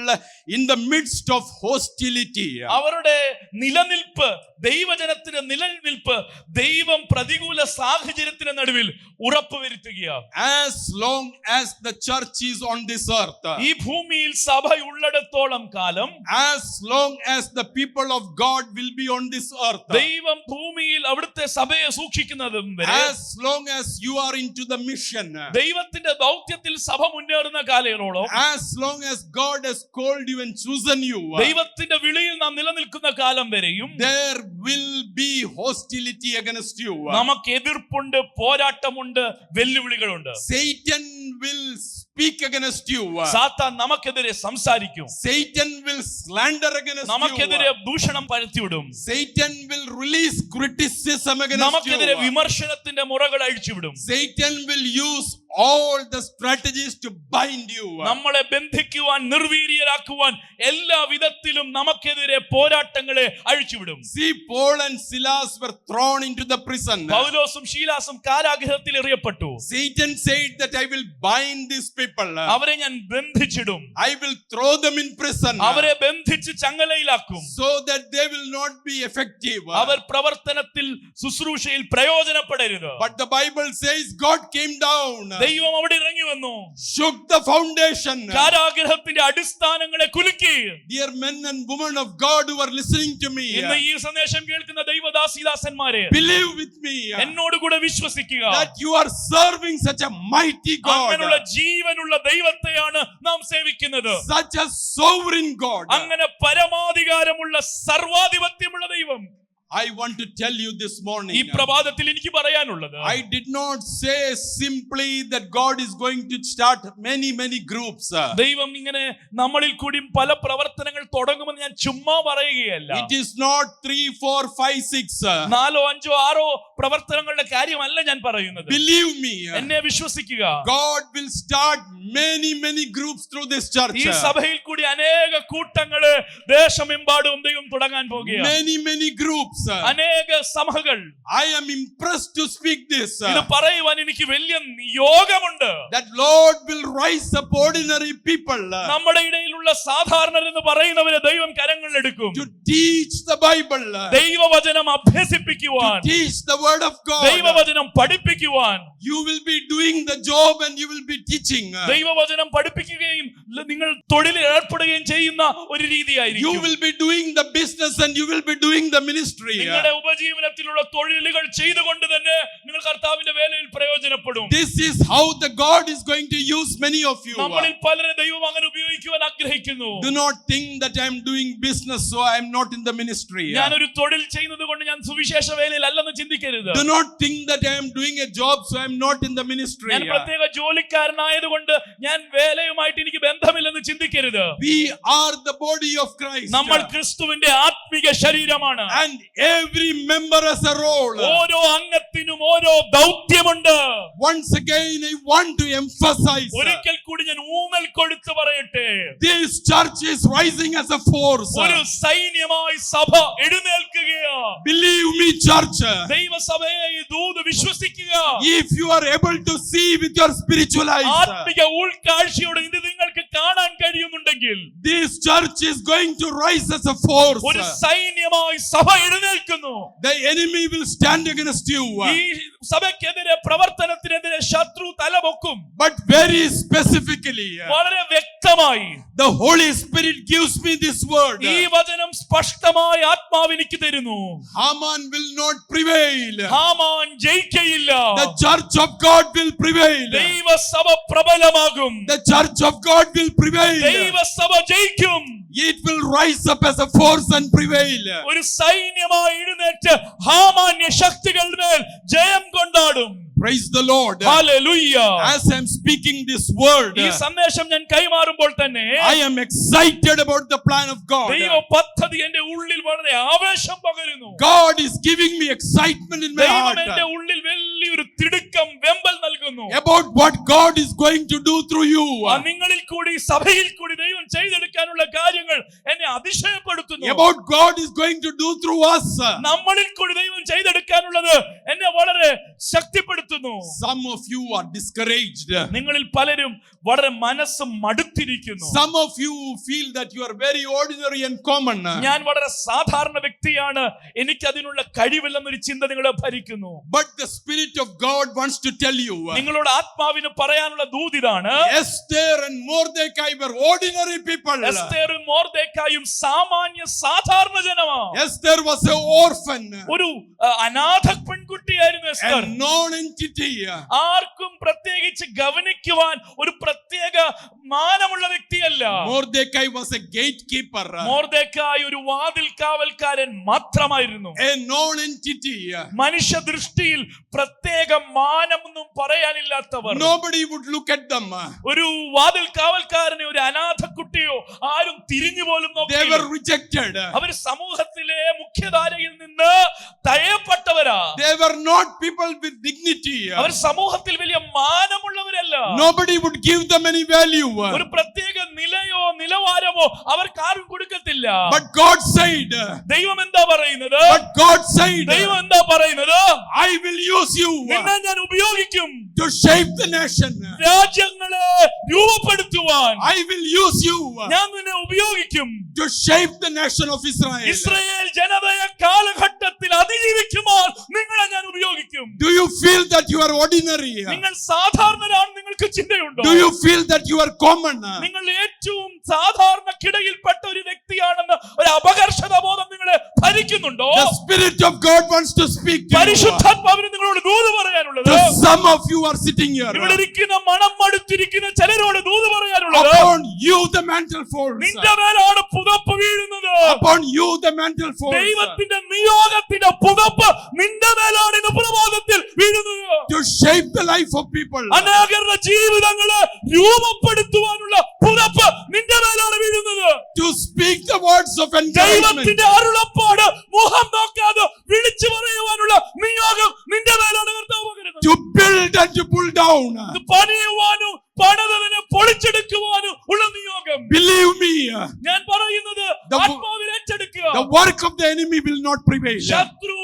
in the midst of hostility. അവരുടെ നിലനിൽപ്പ്, ദൈവജനത്തിന്റെ നിലനിൽപ്പ് ദൈവം പ്രതികൂല സാഹചര്യത്തിന് നടുവിൽ ഉറപ്പുവരുത്തുകയാണ്. As long as the church is on this earth, ഈ ഭൂമിയിൽ സഭ ഉള്ളിടത്തോളം കാലം, as long as the people of God will be on this earth, ദൈവം ഭൂമിയിൽ അവിടുത്തെ സഭയെ സൂക്ഷിക്കുന്നതും വരെ, as long as you are into the mission, ദൈവത്തിന്റെ ദൗത്യത്തിൽ സഭ മുന്നേറുന്ന കാലയളവോളം, as long as God has called you and chosen you, ദൈവത്തിന്റെ വിളിയിൽ നാം നിലനിൽക്കുന്ന കാലം വരെയും there will be hostility against you. നമുക്ക് എതിർപ്പുണ്ട്, പോരാട്ടമുണ്ട്, വെല്ലുവിളികളുണ്ട്. Satan will speak against you. സാത്താൻ നമുക്കെതിരെ സംസാരിക്കും. Satan will slander against നമുക്കെതിരെ you. ദൂഷണം പരത്തിവിടും. Satan will release criticism against നമുക്കെതിരെ you. വിമർശനത്തിന്റെ മുറകൾ അഴിച്ചുവിടും. Satan will use all the strategies to bind you. നമ്മളെ ബന്ധിക്കുവാൻ, നിർവീര്യരാക്കുവാൻ എല്ലാ വിധത്തിലും നമുക്കെതിരെ പോരാട്ടങ്ങളെ അഴിച്ചുവിടും. See, Paul and Silas were thrown into the prison. പൗലോസും ശീലാസും കാരാഗൃഹത്തിൽ എറിയപ്പെട്ടു. Satan said that I will bind these people. അവരെ ഞാൻ ബന്ധിച്ചിടും. I will throw them in prison. അവരെ ബന്ധിച്ച് ചങ്ങലയിലാക്കും. So that they will not be effective. അവർ പ്രവർത്തനത്തിൽ, ശുശ്രൂഷയിൽ പ്രയോജനപ്പെടരുത്. But the Bible says God came down, ദൈവം അവിടെ ഇറങ്ങി വന്നു, shook the foundation. കാരാഗൃഹത്തിന്റെ അടിസ്ഥാനങ്ങളെ കുലുക്കി. Dear men and women of God who are listening to me, ഇന്ന് ഈ സന്ദേശം കേൾക്കുന്ന ദൈവദാസീദാസന്മാരെ, believe with me എന്നോട് കൂടെ വിശ്വസിക്കുക, that you are serving such a mighty God, അങ്ങനെയുള്ള ജീവനുള്ള ദൈവത്തെയാണ് നാം സേവിക്കുന്നത്. such a sovereign God. അങ്ങനെ പരമാധികാരമുള്ള, സർവാധിപത്യമുള്ള ദൈവം. I want to tell you this ഈ morning, പ്രഭാതത്തിൽ എനിക്ക് പറയാനുള്ളത്, I did not say simply that God is going to start many groups. ദൈവം ഇങ്ങനെ നമ്മളിൽ കൂടി പല പ്രവർത്തനങ്ങൾ തുടങ്ങുമെന്ന് ഞാൻ ചുമ്മാ പറയുകയല്ല. It is not 3, 4, 5, 6. 4, 5, 6 പ്രവർത്തനങ്ങളുടെ കാര്യമല്ല ഞാൻ പറയുന്നത്. Believe me, എന്നെ വിശ്വസിക്കുക, God will start many groups through this church. ഈ സഭയിൽ കൂടി അനേക കൂട്ടങ്ങള് ദേശമെമ്പാടും ദൈവം തുടങ്ങാൻ പോകുകയാണ്. Many groups. അനേക സഭകൾ. I am impressed to speak this. ഇത് പറയുവാൻ എനിക്ക് വലിയ യോഗമുണ്ട്. That Lord will rise up ordinary people. നമ്മുടെ ഇടയിലുള്ള സാധാരണരെന്ന് പറയുന്നവരെ ദൈവം കരങ്ങളിലെടുക്കും. To teach the Bible. ദൈവവചനം അഭ്യസിപ്പിക്കുവാൻ. To teach the word of God. ദൈവവചനം പഠിപ്പിക്കുവാൻ. You will be doing the job and you will be teaching. ദൈവവചനം പഠിപ്പിക്കുകയും നിങ്ങൾ തൊഴിലിൽ ഏർപ്പെടുകയും ചെയ്യുന്ന ഒരു You രീതിയായിരിക്കും. will be doing the business and you will be doing the ministry. നിങ്ങളുടെ ഉപജീവനത്തിലുള്ള തൊഴിലുകൾ ചെയ്തുകൊണ്ട് തന്നെ നിങ്ങൾ കർത്താവിന്റെ വേലയിൽ പ്രയോജനപ്പെടും. This is how the God is going to use many of you. നമ്മളിൽ പലരെ ദൈവം അങ്ങനെ ഉപയോഗിക്കുവാൻ ആഗ്രഹിക്കുന്നു. Do not think that I am doing business so I am not in the ministry. ഞാനൊരു തൊഴിൽ ചെയ്യുന്നത് കൊണ്ട് ഞാൻ സുവിശേഷ വേലയിൽ അല്ലെന്ന് ചിന്തിക്കരുത്. Do not think that I am doing a job so I am not in the ministry. ഞാൻ പ്രത്യേക ജോലിക്കാരനായതുകൊണ്ട് ഞാൻ വേലയുമായിട്ട് എനിക്ക് ബന്ധമില്ലെന്ന് ചിന്തിക്കരുത്. We are the body of Christ. നമ്മൾ ക്രിസ്തുവിന്റെ ആത്മിക ശരീരമാണ്. And every member has a role. ഓരോ അംഗത്തിനും ഓരോ ദൗത്യമുണ്ട്. Once again I want to emphasize, ഒരിക്കൽ കൂടി ഞാൻ ഊന്നൽ കൊടുത്തു പറയട്ടെ, this church is rising as a force. ഒരു സൈന്യമായി സഭ എഴുന്നേൽക്കുകയാ. Believe me, church. ദൈവസഭയെ ഈ ദൂത് വിശ്വസിക്കുക. If you are able to see with your spiritual eyes, ആത്മിക ഉൾക്കാഴ്ചയോടെ ഇത് നിങ്ങൾക്ക് കാണാൻ കഴിയുന്നുണ്ടെങ്കിൽ, this church is going to rise as a force. ഒരു സൈന്യമായി സഭ എഴുന്നേൽക്കുന്നു. The enemy will stand against you. ഈ സഭയ്ക്കെതിരെ, പ്രവർത്തനത്തിനെതിരെ ശത്രു തലപൊക്കും. But very specifically, വളരെ വ്യക്തമായി the Holy Spirit gives me this word. ഈ വചനം സ്പഷ്ടമായി ആത്മാവ് എനിക്ക് തരുന്നു. Haman will not prevail. Haman ജയിക്കയില്ല. The church of God will prevail. ദൈവസഭ പ്രബലമാകും. The church of God will prevail. ദൈവസഭ ജയിക്കും. It will rise up as a force and prevail. ഒരു സൈന്യമായി എഴുന്നേറ്റ് ഹാമാന്യ ശക്തികളുടെ മേൽ ജയം കൊണ്ടാടും. Praise the Lord. Hallelujah. As I am speaking this word, ഈ സന്ദേശം ഞാൻ കൈമാറുമ്പോൾ തന്നെ I am excited about the plan of God. ദൈവ പദ്ധതി എന്റെ ഉള്ളിൽ വളരെ ആവേശം പകരുന്നു. God is giving me excitement in my ദൈവം heart. എന്റെ ഉള്ളിൽ വലിയൊരു തിടുക്കം, വെമ്പൽ നൽകുന്നു. ഭയപ്പെടുന്നു. about what God is going to do through you, നിങ്ങളിൽ കൂടി സഭയിൽ കൂടി ദൈവം ചെയ്തെടുക്കാനുള്ള കാര്യങ്ങൾ എന്നെ അതിശയപ്പെടുത്തുന്നു. about God is going to do through us. നമ്മളിൽ കൂടി ദൈവം ചെയ്തെടുക്കാനുള്ളത് എന്നെ വളരെ ശക്തിപ്പെടുത്തുന്നു. Some of you are discouraged. നിങ്ങളിൽ പലരും വളരെ മനസ്സ് മടുത്തിരിക്കുന്നു. Some of you feel that you are very ordinary and common. ഞാൻ വളരെ സാധാരണ വ്യക്തിയാണ്, എനിക്ക് അതിനുള്ള കഴിവില്ലെന്നൊരു ചിന്ത നിങ്ങളെ ഭരിക്കുന്നു. But the Spirit of God wants to tell you, നിങ്ങളോട് ആത്മാവിന് പറയാനുള്ള ദൂതിതാണ്, Esther and Mordecai were ordinary people. എസ്തേറും മൊർദെഖായും സാമാന്യ സാധാരണ ജനമാണ്. Esther was an orphan, ഒരു അനാഥ പെൺകുട്ടിയായിരുന്നു എസ്തർ. a non-entity. ആർക്കും പ്രത്യേകിച്ച് ഗവനിക്കുവാൻ ഒരു പ്രത്യേക മാനമുള്ള വ്യക്തിയല്ല. Mordecai was a gatekeeper, Mordecai ഒരു വാതിൽ കാവൽക്കാരൻ മാത്രമായിരുന്നു. a non-entity. മനുഷ്യ ദൃഷ്ടിയിൽ പ്രത്യേക മാനമൊന്നും പറയാനില്ലാത്തവർ. Nobody would look at them. ഒരു വാതിൽ കാവൽക്കാരനെ ഒരു അനാഥ കുട്ടിയോ ആരും തിരിഞ്ഞു പോലും They നോക്കിയില്ല. were rejected. അവർ സമൂഹത്തിലെ മുഖ്യധാരയിൽ നിന്ന് തഴയപ്പെട്ടവരാ. They were not people with dignity. അവർ സമൂഹത്തിൽ വലിയ മാനമുള്ളവരല്ല. Nobody would give them any value. ഒരു പ്രത്യേക നിലയോ നിലവാരമോ അവർക്ക് ആരും കൊടുക്കത്തില്ല. But God said, ദൈവം എന്താ പറയുന്നത്? but God said, ദൈവം എന്താ പറയുന്നത്? I will use you നിന്നെ ഞാൻ ഉപയോഗിക്കും to shape the nation. രാജ്യങ്ങളെ രൂപപ്പെടുത്തുവാൻ. I will use you ഞാൻ നിന്നെ ഉപയോഗിക്കും to shape the nation of Israel. Israel ജനതയെ കാലഘട്ടത്തിൽ അതിജീവിക്കുവാൻ നിങ്ങളെ ഞാൻ ഉപയോഗിക്കും. Do you feel that you are ordinary? നിങ്ങൾ സാധാരണരാണ്, നിങ്ങൾക്ക് ചിന്തയുണ്ടോ? Do you feel that you are common? നിങ്ങൾ ഏറ്റവും സാധാരണക്കിടയിൽപ്പെട്ട ഒരു വ്യക്തിയാണെന്ന് ഒരു അപകർഷത ബോധം നിങ്ങളെ ഭരിക്കുന്നുണ്ടോ? The Spirit of God wants to speak to you. പരിശുദ്ധാത്മാവിന് നിങ്ങളോട് ദൂത് പറയാനുള്ളത്, To some of you are sitting here, ഇവിടെ ഇരിക്കുന്ന മണം മടുത്തിരിക്കുന്ന ചിലരോട് ദൂത് പറയാനുള്ളത്, upon you the mantle falls. നിന്റെ മേലാണ് പുതപ്പ് വീഴുന്നത്. Upon you the mantle falls. ദൈവത്തിന്റെ നിയോഗത്തിന്റെ പുതപ്പ് നിന്റെ മേലാണ് ഇന്ന് പ്രഭാതത്തിൽ വീഴുന്നത്. To shape the life of people. അനേകരുടെ ജീവിതങ്ങളെ രൂപപ്പെടുത്തുവാനുള്ള പുതപ്പ് നിന്റെ മേലാണ് വീഴുന്നത്. To speak the words of encouragement. ദൈവത്തിന്റെ അരുളപ്പാട് മുഖം നോക്കാതെ വിളിച്ചു പറയുവാനുള്ള നിയോഗം നിന്റെ മേലാണ് കർത്താവ് പകരുന്നത്. To build and to pull down. ഇത് പണിയുവാനും പണിതതിനെ പൊളിച്ചെടുക്കുവാനും ഉള്ള നിയോഗം. Believe me, ഞാൻ പറയുന്നത് The- ആത്മാവിൽ ഏറ്റെടുക്കുക. the work of the enemy will not prevail. ശത്രു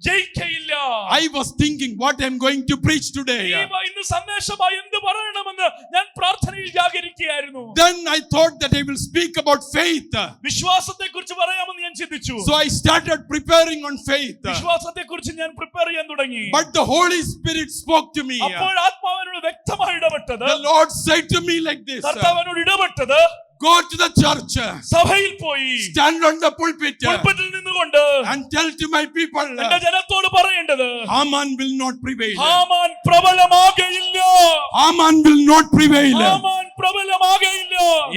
ജയിക്കയില്ല. I was thinking what I'm going to preach today. ഇന്ന് സന്ദേശമായി എന്ത് പറയണമെന്ന് ഞാൻ പ്രാർത്ഥനയിൽ ജാഗരിക്കുകയായിരുന്നു. Then I thought that I will speak about faith. വിശ്വാസത്തെ കുറിച്ച് പറയാമെന്ന് ഞാൻ ചിന്തിച്ചു. So I started preparing on faith. വിശ്വാസത്തെ കുറിച്ച് ഞാൻ പ്രിപ്പയർ ചെയ്യാൻ തുടങ്ങി. But the Holy Spirit spoke to me. അപ്പോൾ ആത്മാവിനോട് വ്യക്തമായി ഇടപെട്ടത്, The Lord said to me like this. കർത്താവിനോട് ഇടപെട്ടത്, Go to the church. സഭയിൽ പോയി Stand on the pulpit. പുൽപ്പറ്റിൽ നിന്നുകൊണ്ട് And tell to my people. എന്റെ ജനത്തോട് പറയേണ്ടത്, Haman will not prevail. Haman പ്രബലമാകയില്ല. Haman will not prevail. Haman പ്രബലമാകയില്ല.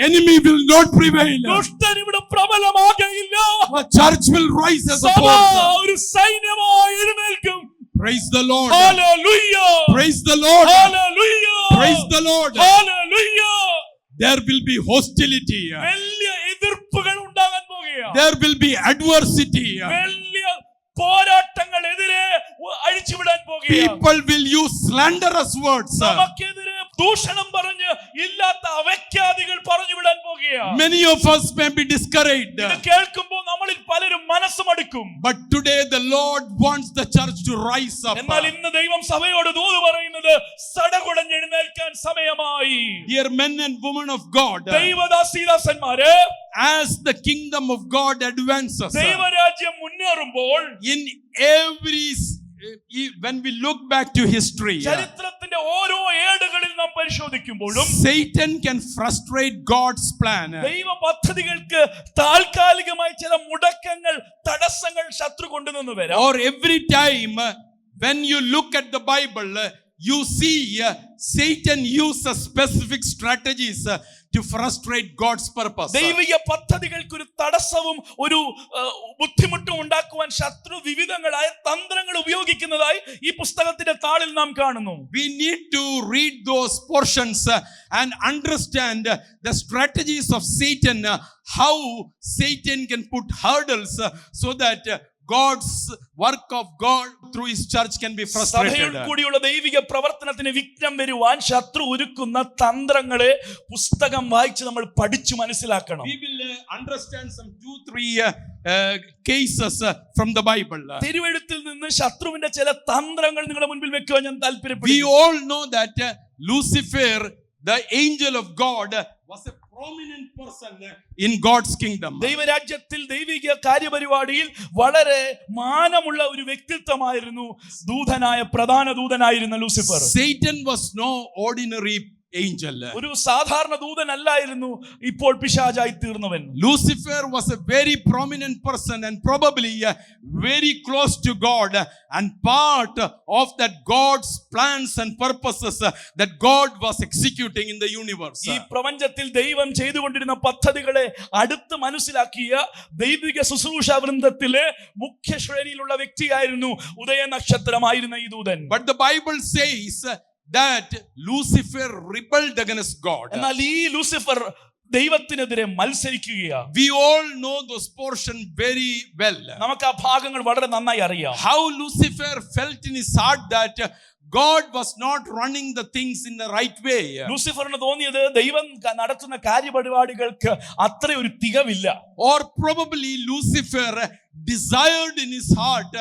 Enemy will not prevail. ദുഷ്ടൻ ഇവിടെ പ്രബലമാകയില്ല. The church will rise as a സഭ force. ഒരു സൈന്യമായി എഴുന്നേൽക്കും. Praise the Lord. Hallelujah. Praise the Lord. Hallelujah. Praise the Lord. Hallelujah. There will be hostility. വലിയ എതിർപ്പുകൾ ഉണ്ടാകാൻ പോകുകയാണ്. There will be adversity. വലിയ പോരാട്ടങ്ങളെതിരെ അഴിച്ചുവിടാൻ പോകുകയാണ്. People will use slanderous words. നമുക്കെതിരെ ദൂഷണം പറഞ്ഞ് ഇല്ലാത്ത അവഖ്യാതികൾ പറഞ്ഞു വിടാൻ പോകുകയാണ്. Many of us may be discouraged. ഇത് കേൾക്കുമ്പോൾ നമ്മളിൽ പലരും മനസ്സ് മടുക്കും. But today the Lord wants the church to rise up. എന്നാൽ ഇന്ന് ദൈവം സഭയോട് ദൂത് പറയുന്നത്, സടകുടഞ്ഞെഴുന്നേൽക്കാൻ സമയമായി. Dear men and women of God, ദൈവദാസീദാസന്മാരെ, as the kingdom of God advances, ദൈവരാജ്യം മുന്നേറുമ്പോൾ, in every when we look back to history, ചരിത്രത്തിന്റെ ഓരോ ഏടുകളിൽ നാം പരിശോധിക്കുമ്പോഴും Satan can frustrate God's plan. ദൈവ പദ്ധതികൾക്ക് താൽക്കാലികമായി ചില മുടക്കങ്ങൾ, തടസ്സങ്ങൾ ശത്രു കൊണ്ടുവന്നു വരാം. Or every time when you look at the Bible, you see Satan uses specific strategies to frustrate God's purpose. ദൈവിക പദ്ധതികൾക്ക് ഒരു തടസ്സവും ഒരു ബുദ്ധിമുട്ടും ഉണ്ടാക്കുവാൻ ശത്രു വിവിധങ്ങളായ തന്ത്രങ്ങൾ ഉപയോഗിക്കുന്നതായി ഈ പുസ്തകത്തിന്റെ താളിൽ നാം കാണുന്നു. We need to read those portions and understand the strategies of Satan, how Satan can put hurdles so that God's work of God through his church can be സഭയിൽ frustrated. കൂടിയുള്ള ദൈവിക പ്രവർത്തനത്തിന് വിഘ്നം വരുവാൻ ശത്രു ഒരുക്കുന്ന തന്ത്രങ്ങളെ പുസ്തകം വായിച്ച് നമ്മൾ പഠിച്ചു മനസ്സിലാക്കണം. We will understand some 2-3 cases from the Bible. തിരുവെഴുത്തിൽ നിന്ന് ശത്രുവിന്റെ ചില തന്ത്രങ്ങൾ നിങ്ങളുടെ മുൻപിൽ വെക്കുവാൻ ഞാൻ We താല്പര്യപ്പെടുന്നു. all know that Lucifer, the angel of God, was a prominent person in God's kingdom. ദൈവരാജ്യത്തിൽ ദൈവിക കാര്യപരിപാടിയിൽ വളരെ മാനമുള്ള ഒരു വ്യക്തിത്വമായിരുന്നു പ്രധാന ദൂതനായിരുന്ന Lucifer. Satan was no ordinary angel. ഒരു സാധാരണ ദൂതനല്ലായിരുന്നു ഇപ്പോൾ പിശാചായി തീർന്നവൻ. Lucifer was a very prominent person and probably very close to God and part of that God's plans and purposes that God was executing in the universe. ഈ പ്രപഞ്ചത്തിൽ ദൈവം ചെയ്തുകൊണ്ടിരുന്ന പദ്ധതികളെ അടുത്ത് മനസ്സിലാക്കിയ ദൈവിക ശുശ്രൂഷ വൃന്ദത്തിലെ മുഖ്യ ശ്രേണിയിലുള്ള വ്യക്തിയായിരുന്നു ഉദയ നക്ഷത്രമായിരുന്ന ഈ ദൂതൻ. But the Bible says that Lucifer rebelled against God. എന്നാൽ ഈ Lucifer ദൈവത്തിനെതിരെ മത്സരിക്കുകയാണ്. We all know those portions very well. നമുക്ക് ആ ഭാഗങ്ങൾ വളരെ നന്നായി അറിയാം. How Lucifer felt in his heart that God was not running the things in the right way. ലൂസിഫറിന് തോന്നിയത് ദൈവം നടത്തുന്ന കാര്യപരിപാടികൾക്ക് അത്ര ഒരു തികവില്ല. Or probably Lucifer desired in his heart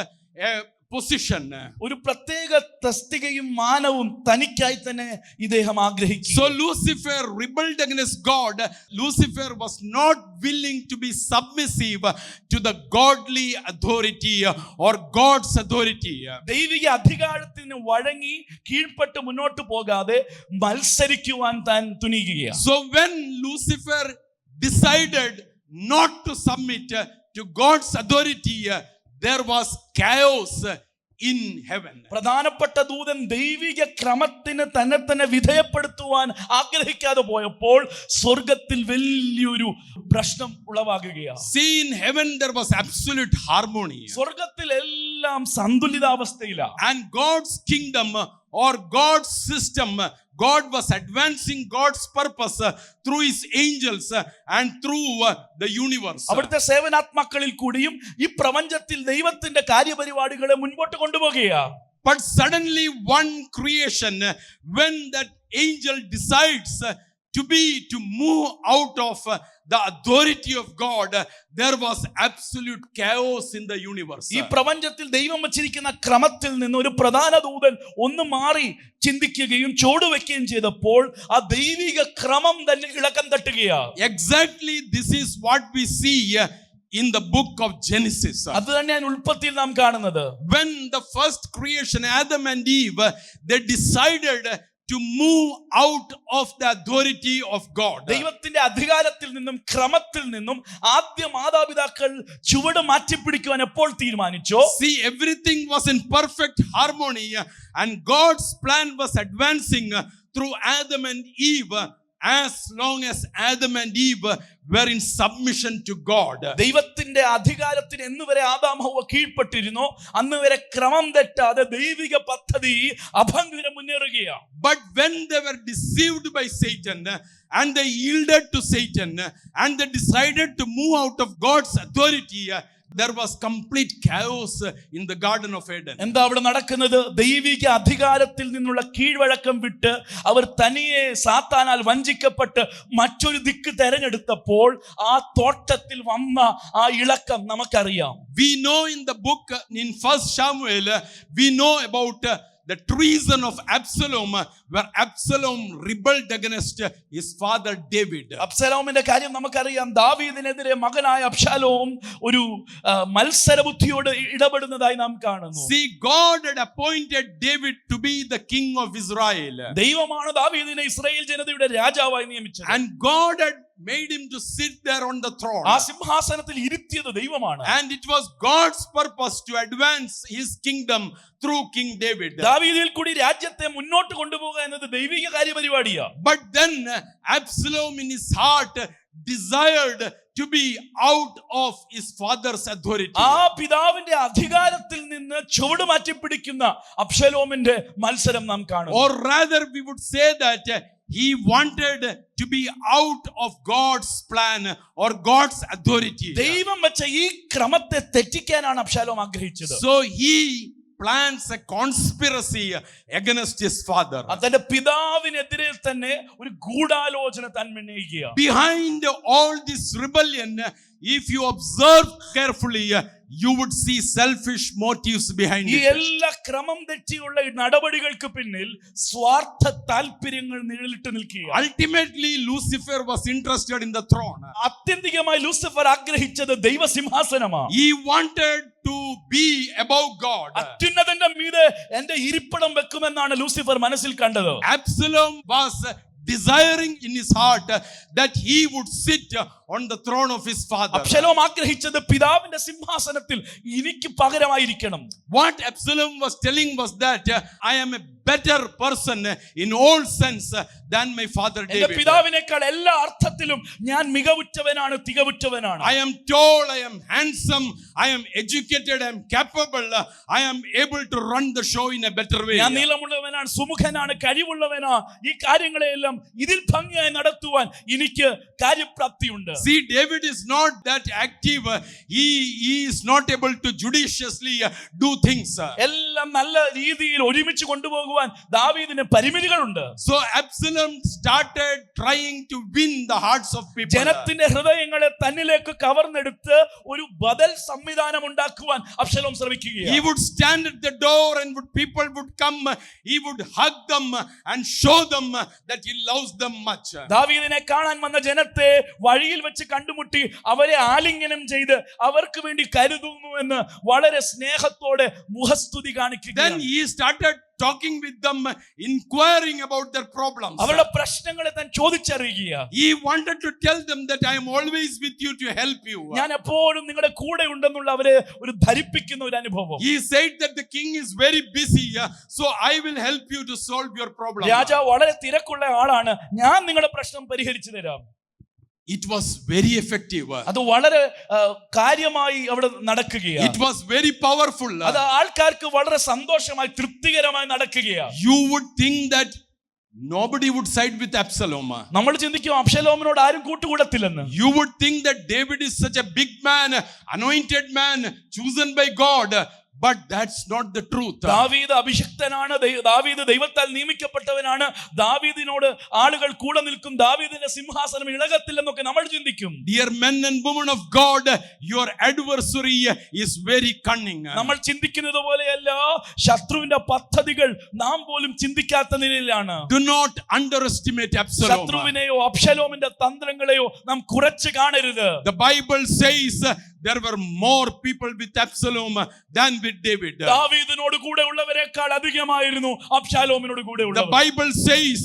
a position. ഒരു പ്രത്യേക തസ്തികയും മാനവും തനിക്കായി തന്നെ ഇദ്ദേഹം ആഗ്രഹിച്ചു. So Lucifer rebelled against God. Lucifer was not willing to be submissive to the godly authority or God's authority. ദൈവിക അധികാരത്തിന് വഴങ്ങി കീഴ്പ്പെട്ട് മുന്നോട്ട് പോകാതെ മത്സരിക്കുവാൻ താൻ തുനിയുകയാണ്. So when Lucifer decided not to submit to God's authority, there was chaos in heaven. പ്രധാനപ്പെട്ട ദൂതൻ ദൈവിക ക്രമത്തിന് തന്നെ വിധേയപ്പെടുത്തുവാൻ ആഗ്രഹിക്കാതെ പോയപ്പോൾ സ്വർഗത്തിൽ വലിയൊരു പ്രശ്നം ഉളവാകുകയാണ്. See, in heaven there was absolute harmony. സ്വർഗത്തിൽ എല്ലാം സന്തുലിതാവസ്ഥയിലാണ്. And God's kingdom or God's system, God was advancing God's purpose through his angels and through the universe. അവിടുത്തെ സേവനാത്മാക്കളിൽ കൂടിയും ഈ പ്രപഞ്ചത്തിൽ ദൈവത്തിന്റെ കാര്യപരിപാടികളെ മുൻപോട്ട് കൊണ്ടുപോകുകയാണ്. But suddenly one creation, when that angel decides to move out of the authority of God, there was absolute chaos in the universe. ഈ പ്രപഞ്ചത്തിൽ ദൈവം വച്ചിരിക്കുന്ന ക്രമത്തിൽ നിന്ന് ഒരു പ്രധാന ദൂതൻ ഒന്ന് മാറി ചിന്തിക്കുകയും ചുവടുവെക്കുകയും ചെയ്തപ്പോൾ ആ ദൈവിക ക്രമം തന്നെ ഇളക്കം തട്ടുകയാണ്. Exactly this is what we see in the book of Genesis. അത് തന്നെയാണ് ഉൽപ്പത്തിയിൽ നാം കാണുന്നത്. When the first creation, Adam and Eve, they decided to move out of the authority of God. ദൈവത്തിന്റെ അധികാരത്തിൽ നിന്നും ക്രമത്തിൽ നിന്നും ആദ്യ മാതാപിതാക്കൾ ചുവട് മാറ്റിപ്പിടിക്കുവാൻ എപ്പോൾ തീരുമാനിച്ചോ, See, everything was in perfect harmony and God's plan was advancing through Adam and Eve as long as Adam and Eve were in submission to God. ദൈവത്തിന്റെ അധികാരത്തിന് എന്നുവരെ ആദാം ഹവ്വ കീഴ്പ്പെട്ടിരുന്നോ അന്ന് വരെ ക്രമം തെറ്റാതെ ദൈവിക പദ്ധതി അഭംഗുരം മുന്നേറുകയാണ്. But when they were deceived by Satan and they yielded to Satan and they decided to move out of God's authority, there was complete chaos in the Garden of Eden. എന്താ അവിടെ നടക്കുന്നത്? ദൈവിക അധികാരത്തിൽ നിന്നുള്ള കീഴ്വഴക്കം വിട്ട് അവർ തനിയെ സാത്താനാൽ വഞ്ചിക്കപ്പെട്ട് മറ്റൊരു ദിക്ക് തെരഞ്ഞെടുത്തപ്പോൾ ആ തോട്ടത്തിൽ വന്ന ആ ഇളക്കം നമുക്കറിയാം. We know in the book in 1 Samuel, we know about the treason of Absalom, where Absalom rebelled against his father David. അബ്ശലോമിന്റെ കാര്യം നമുക്കറിയാം. ദാവീദിനെതിരെ മകനായ അബ്ശലോം ഒരു മത്സരബുദ്ധിയോട് ഇടപെടുന്നതായി നാം കാണുന്നു. See, God had appointed David to be the king of Israel. ദൈവമാണ് ദാവീദിനെ ഇസ്രായേൽ ജനതയുടെ രാജാവായി നിയമിച്ചത്. And God had made him to sit there on the throne. ആ സിംഹാസനത്തിൽ ഇരുത്തിയത് ദൈവമാണ്. And it was God's purpose to advance his kingdom through King David. ദാവീദിൽ കൂടി രാജ്യത്തെ മുന്നോട്ട് കൊണ്ടുപോകുക എന്നത് ദൈവിക കാര്യപരിപാടിയാണ്. But then Absalom in his heart desired to be out of his father's authority. ആ പിതാവിന്റെ അധികാരത്തിൽ നിന്ന് ചുവട് മാറ്റി പിടിക്കുന്ന അബ്ശലോമിന്റെ മത്സരം നാം കാണുന്നു. Or rather we would say that he wanted to be out of God's plan or God's authority. ദൈവം വെച്ച ഈ ക്രമത്തെ തെറ്റിക്കാനാണ് അബ്ശാലോം ആഗ്രഹിച്ചത്. So he plans a conspiracy against his father. തന്റെ പിതാവിനെതിരെ തന്നെ ഒരു ഗൂഢാലോചന തന്മനയിക്കുക. Behind all this rebellion, if you observe carefully, you would see selfish motives behind ഈ it. എല്ലാ ക്രമം തെറ്റിയുള്ള ഈ നടപടികൾക്ക് പിന്നിൽ സ്വാർത്ഥ താല്പര്യങ്ങൾ നിഴലിട്ട് നിൽക്കുക. Ultimately, Lucifer was interested in the throne. ആത്യന്തികമായി ലൂസിഫർ ആഗ്രഹിച്ചത് ദൈവസിംഹാസനമാണ്. He wanted to be above God. അത്യുന്നതന്റെ മീതെ എന്റെ ഇരിപ്പിടം വെക്കുമെന്നാണ് ലൂസിഫർ മനസ്സിൽ കണ്ടത്. Absalom was desiring in his heart that he would sit on the throne of his father. Absalom ആഗ്രഹിച്ചത് പിതാവിന്റെ സിംഹാസനത്തിൽ എനിക്ക് പകരമായിരിക്കണം. What Absalom was telling was that I am a better person in all sense than my father എന്റെ David. പിതാവിനേക്കാൾ എല്ലാ അർത്ഥത്തിലും ഞാൻ മികവുറ്റവനാണ്, തികവുറ്റവനാണ്. I am tall, I am handsome, I am educated, I am capable, I am able to run the show in a better way. ഞാൻ നീളമുള്ളവനാണ്, സുമുഖനാണ്, കഴിവുള്ളവനാ. ഈ കാര്യങ്ങളെല്ലാം ഇതിൽ ഭംഗിയായി നടത്തുവാൻ എനിക്ക് കാര്യപ്രാപ്തിയുണ്ട്. See, David is not that active. He is not able to judiciously do things. എല്ലാം നല്ല രീതിയിൽ ഒരുമിച്ച് കൊണ്ടുപോകുവാൻ ദാവീദിന് പരിമിതികളുണ്ട്. So Absalom started trying to win the hearts of people. ജനത്തിന്റെ ഹൃദയങ്ങളെ തന്നിലേക്ക് കവർന്നെടുത്ത് ഒരു ബദൽ സംവിധാനം ഉണ്ടാക്കുവാൻ അബ്ശാലോം ശ്രമിക്കുകയാണ്. He would stand at the door and people would come. He would hug them and show them that he loves them much. ദാവീദിനെ കാണാൻ വന്ന ജനത്തെ വഴിയിൽ വെച്ച് കണ്ടുമുട്ടി അവരെ ആലിംഗനം ചെയ്ത് അവർക്ക് വേണ്ടി കരുതുന്നു എന്ന് വളരെ സ്നേഹത്തോടെ മുഖസ്തുതി കാണിക്കുക. Then he started talking with them, inquiring about their problems. അവരുടെ പ്രശ്നങ്ങളെ താൻ ചോദിച്ചറിയുക. He wanted to tell them that I am always with you to help you. ഞാൻ എപ്പോഴും നിങ്ങളുടെ കൂടെ ഉണ്ടെന്നുള്ള അവരെ ഒരു ധരിപ്പിക്കുന്ന ഒരു അനുഭവം. He said that the king is very busy, so I will help you to solve your problem. രാജാവ് വളരെ തിരക്കുള്ള ആളാണ്, ഞാൻ നിങ്ങളുടെ പ്രശ്നം പരിഹരിച്ചു തരാം. It was very effective. അത് വളരെ കാര്യമായി അവിടെ നടക്കുകയാണ്. It was very powerful. അത് ആൾക്കാർക്ക് വളരെ സന്തോഷമായി തൃപ്തികരമായി നടക്കുകയാണ്. You would think that nobody would side with Absalom. നമ്മൾ ചിന്തിക്കും അബ്ശാലോമിനോട് ആരും കൂട്ടുകൂടത്തില്ലെന്ന്. You would think that David is such a big man, anointed man, chosen by God. But that's not the truth. ദാവീദ് അഭിഷിക്തനാണ്, ദാവീദ് ദൈവത്താൽ നിയമിക്കപ്പെട്ടവനാണ്, ദാവീദിനോട് ആളുകൾ കൂടെ നിൽക്കും, ദാവീദിന്റെ സിംഹാസനം ഇളകത്തില്ലെന്നൊക്കെ നമ്മൾ ചിന്തിക്കും. Dear men and women of God, your adversary is very cunning. നമ്മൾ ചിന്തിക്കുന്നത് പോലെയല്ല, ശത്രുവിന്റെ പദ്ധതികൾ നാം പോലും ചിന്തിക്കാത്ത നിലയിലാണ്. Do not underestimate Absalom. ശത്രുവിനെയോ അബ്ശാലോമിന്റെ തന്ത്രങ്ങളെയോ നാം കുറച്ച് കാണരുത്. The Bible says there were more people with Absalom than with David. ദാവീദിനോട് കൂടെ ഉള്ളവരെക്കാൾ അധികമായിരുന്നു അബ്ശാലോമിനോട് കൂടെ The ഉള്ളവർ. Bible says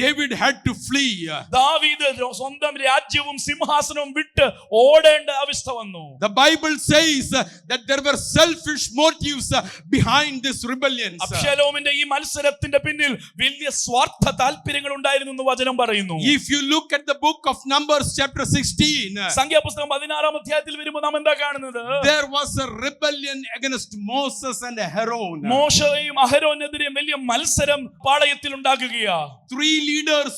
David had to flee. ദാവീദ് സ്വന്തം രാജ്യവും സിംഹാസനവും വിട്ട് ഓടേണ്ട അവസ്ഥ വന്നു. The Bible says that there were selfish motives behind this rebellion. അബ്ശാലോമിന്റെ ഈ മത്സരത്തിന്റെ പിന്നിൽ വലിയ സ്വാർത്ഥ താല്പര്യങ്ങൾ ഉണ്ടായിരുന്നു എന്ന് വചനം പറയുന്നു. If you look at the book of Numbers chapter 16, സംഖ്യാപുസ്തകം 16-ാം അധ്യായത്തിൽ വരുമ്പോൾ നാം എന്താ കാണുന്നത്? there was a rebellion against Moses and Aaron. മോശയും അഹരോനെതിരെ വലിയ മത്സരം പാളയത്തിൽ ഉണ്ടാകുകയാ. 3 leaders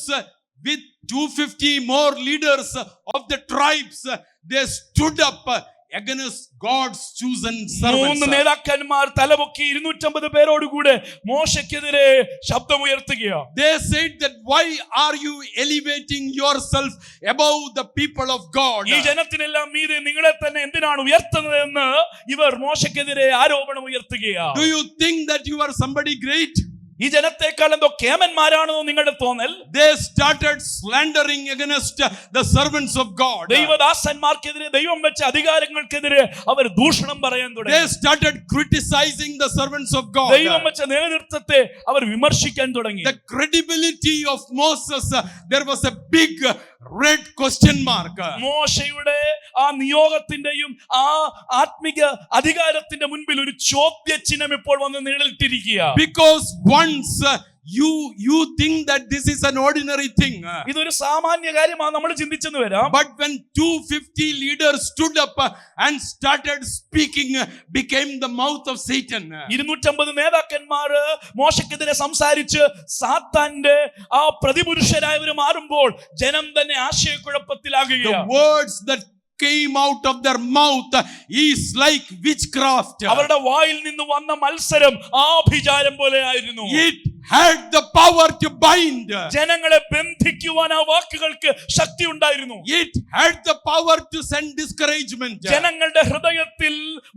with 250 more leaders of the tribes, they stood up against God's chosen servants. 3 നേതാക്കന്മാർ തലപൊക്കി 250 പേരോടുകൂടെ മോശയ്ക്കെതിരെ ശബ്ദമുയർത്തുകയാ. They said that why are you elevating yourself above the people of God? ഈ ജനത്തിനെല്ലാം മീതെ നിങ്ങളെ തന്നെ എന്തിനാണ് ഉയർത്തുന്നത് എന്ന് ഇവർ മോശയ്ക്കെതിരെ ആരോപണം ഉയർത്തുകയാ. Do you think that you are somebody great? ഈ ജനത്തെക്കാൾ എന്തോ കേമന്മാരാണെന്നോ നിങ്ങളുടെ തോന്നൽ? They started slandering against the servants of God. ദൈവദാസന്മാർക്കെതിരെ, ദൈവം വെച്ച അധികാരങ്ങൾക്കെതിരെ അവർ ദൂഷണം പറയാൻ തുടങ്ങി. They started criticizing the servants of God. ദൈവം വെച്ച നേതൃത്വത്തെ അവർ വിമർശിക്കാൻ തുടങ്ങി. The credibility of Moses, there was a big red question mark. മോശയുടെ ആ നിയോഗത്തിന്റെയും ആ ആത്മിക അധികാരത്തിന്റെ മുൻപിൽ ഒരു ചോദ്യചിഹ്നം ഇപ്പോൾ വന്ന് നിഴലിട്ടിരിക്കുക. Because once you think that this is an ordinary thing. ഇതൊരു സാമാന്യ കാര്യമാണ് നമ്മൾ ചിന്തിച്ചെന്ന് വരാം. But when 250 leaders stood up and started speaking, became the mouth of Satan. 250 നേതാക്കന്മാർ മോശയ്ക്കെതിരെ സംസാരിച്ച് സാത്താന്റെ ആ പ്രതിപുരുഷരായവർ മാറുമ്പോൾ ജനം തന്നെ ആശയക്കുഴപ്പത്തിലാകുകയാണ്. The words that came out of their mouth is like witchcraft. അവരുടെ വായിൽ നിന്ന് വന്ന മത്സരം ആഭിചാരം പോലെ ആയിരുന്നു. It had the power to bind. ജനങ്ങളെ ബന്ധിക്കുവാൻ ആ വാക്കുകൾക്ക് ശക്തി ഉണ്ടായിരുന്നു. It had the power to send discouragement. ജനങ്ങളുടെ ഹൃദയത്തിൽ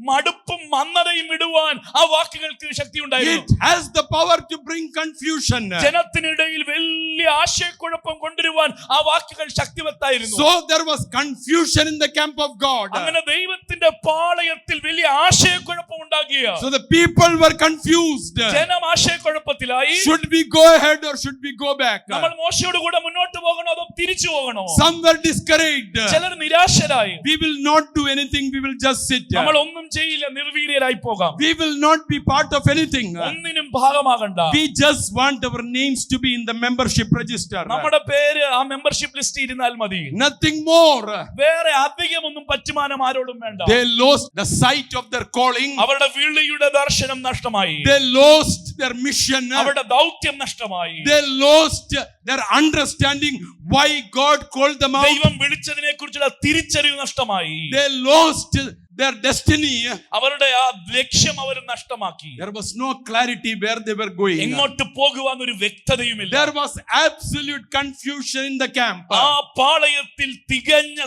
മടുപ്പും മന്ദതയും ഇടുവാൻ ആ വാക്കുകൾക്ക് ശക്തി ഉണ്ടായിരുന്നു. It has the power to bring confusion. ജനത്തിനിടയിൽ വലിയ ആശയക്കുഴപ്പം കൊണ്ടുവരുവാൻ ആ വാക്കുകൾ ശക്തിവത്തായിരുന്നു. So there was confusion in the camp of God. അങ്ങനെ ദൈവത്തിന്റെ പാളയത്തിൽ വലിയ ആശയക്കുഴപ്പം ഉണ്ടാകുക. So the people were confused. ജനം ആശയക്കുഴപ്പത്തിലായി. Should we go ahead or should we go back? നമ്മൾ മോശയോട് കൂടെ മുന്നോട്ട് പോകണോ അതോ തിരിച്ചു പോകണോ? Some were discouraged. ചിലർ നിരാശരായി. We will not do anything, we will just sit. നമ്മൾ ഒന്നും ചെയ്യില്ല, നിർവീര്യരായി പോകാം. We will not be part of anything. ഒന്നിനും ഭാഗമാകണ്ട. We just want our names to be in the membership register. നമ്മുടെ പേര് ആ മെമ്പർഷിപ്പ് ലിസ്റ്റിൽ ഇരുന്നാൽ മതി. Nothing more. വേറെ അധികമൊന്നും പറ്റുമാനം ആരോടും വേണ്ട. They lost the sight of their calling. അവരുടെ വിളിയുടെ ദർശനം നഷ്ടമായി. They lost their mission. അവരുടെ ദൗത്യം നഷ്ടമായി. They lost their understanding why God called them out. ദൈവം വിളിച്ചതിനെ കുറിച്ചുള്ള തിരിച്ചറിവ് നഷ്ടമായി. They lost their destiny. അവരുടെ ആ ലക്ഷ്യം അവർ നഷ്ടമാക്കി. There was no clarity where they were going. എങ്ങോട്ട് പോകുവാൻ ഒരു വ്യക്തതയുമില്ല. There was absolute confusion in the camp. ആ പാളയത്തിൽ തികഞ്ഞ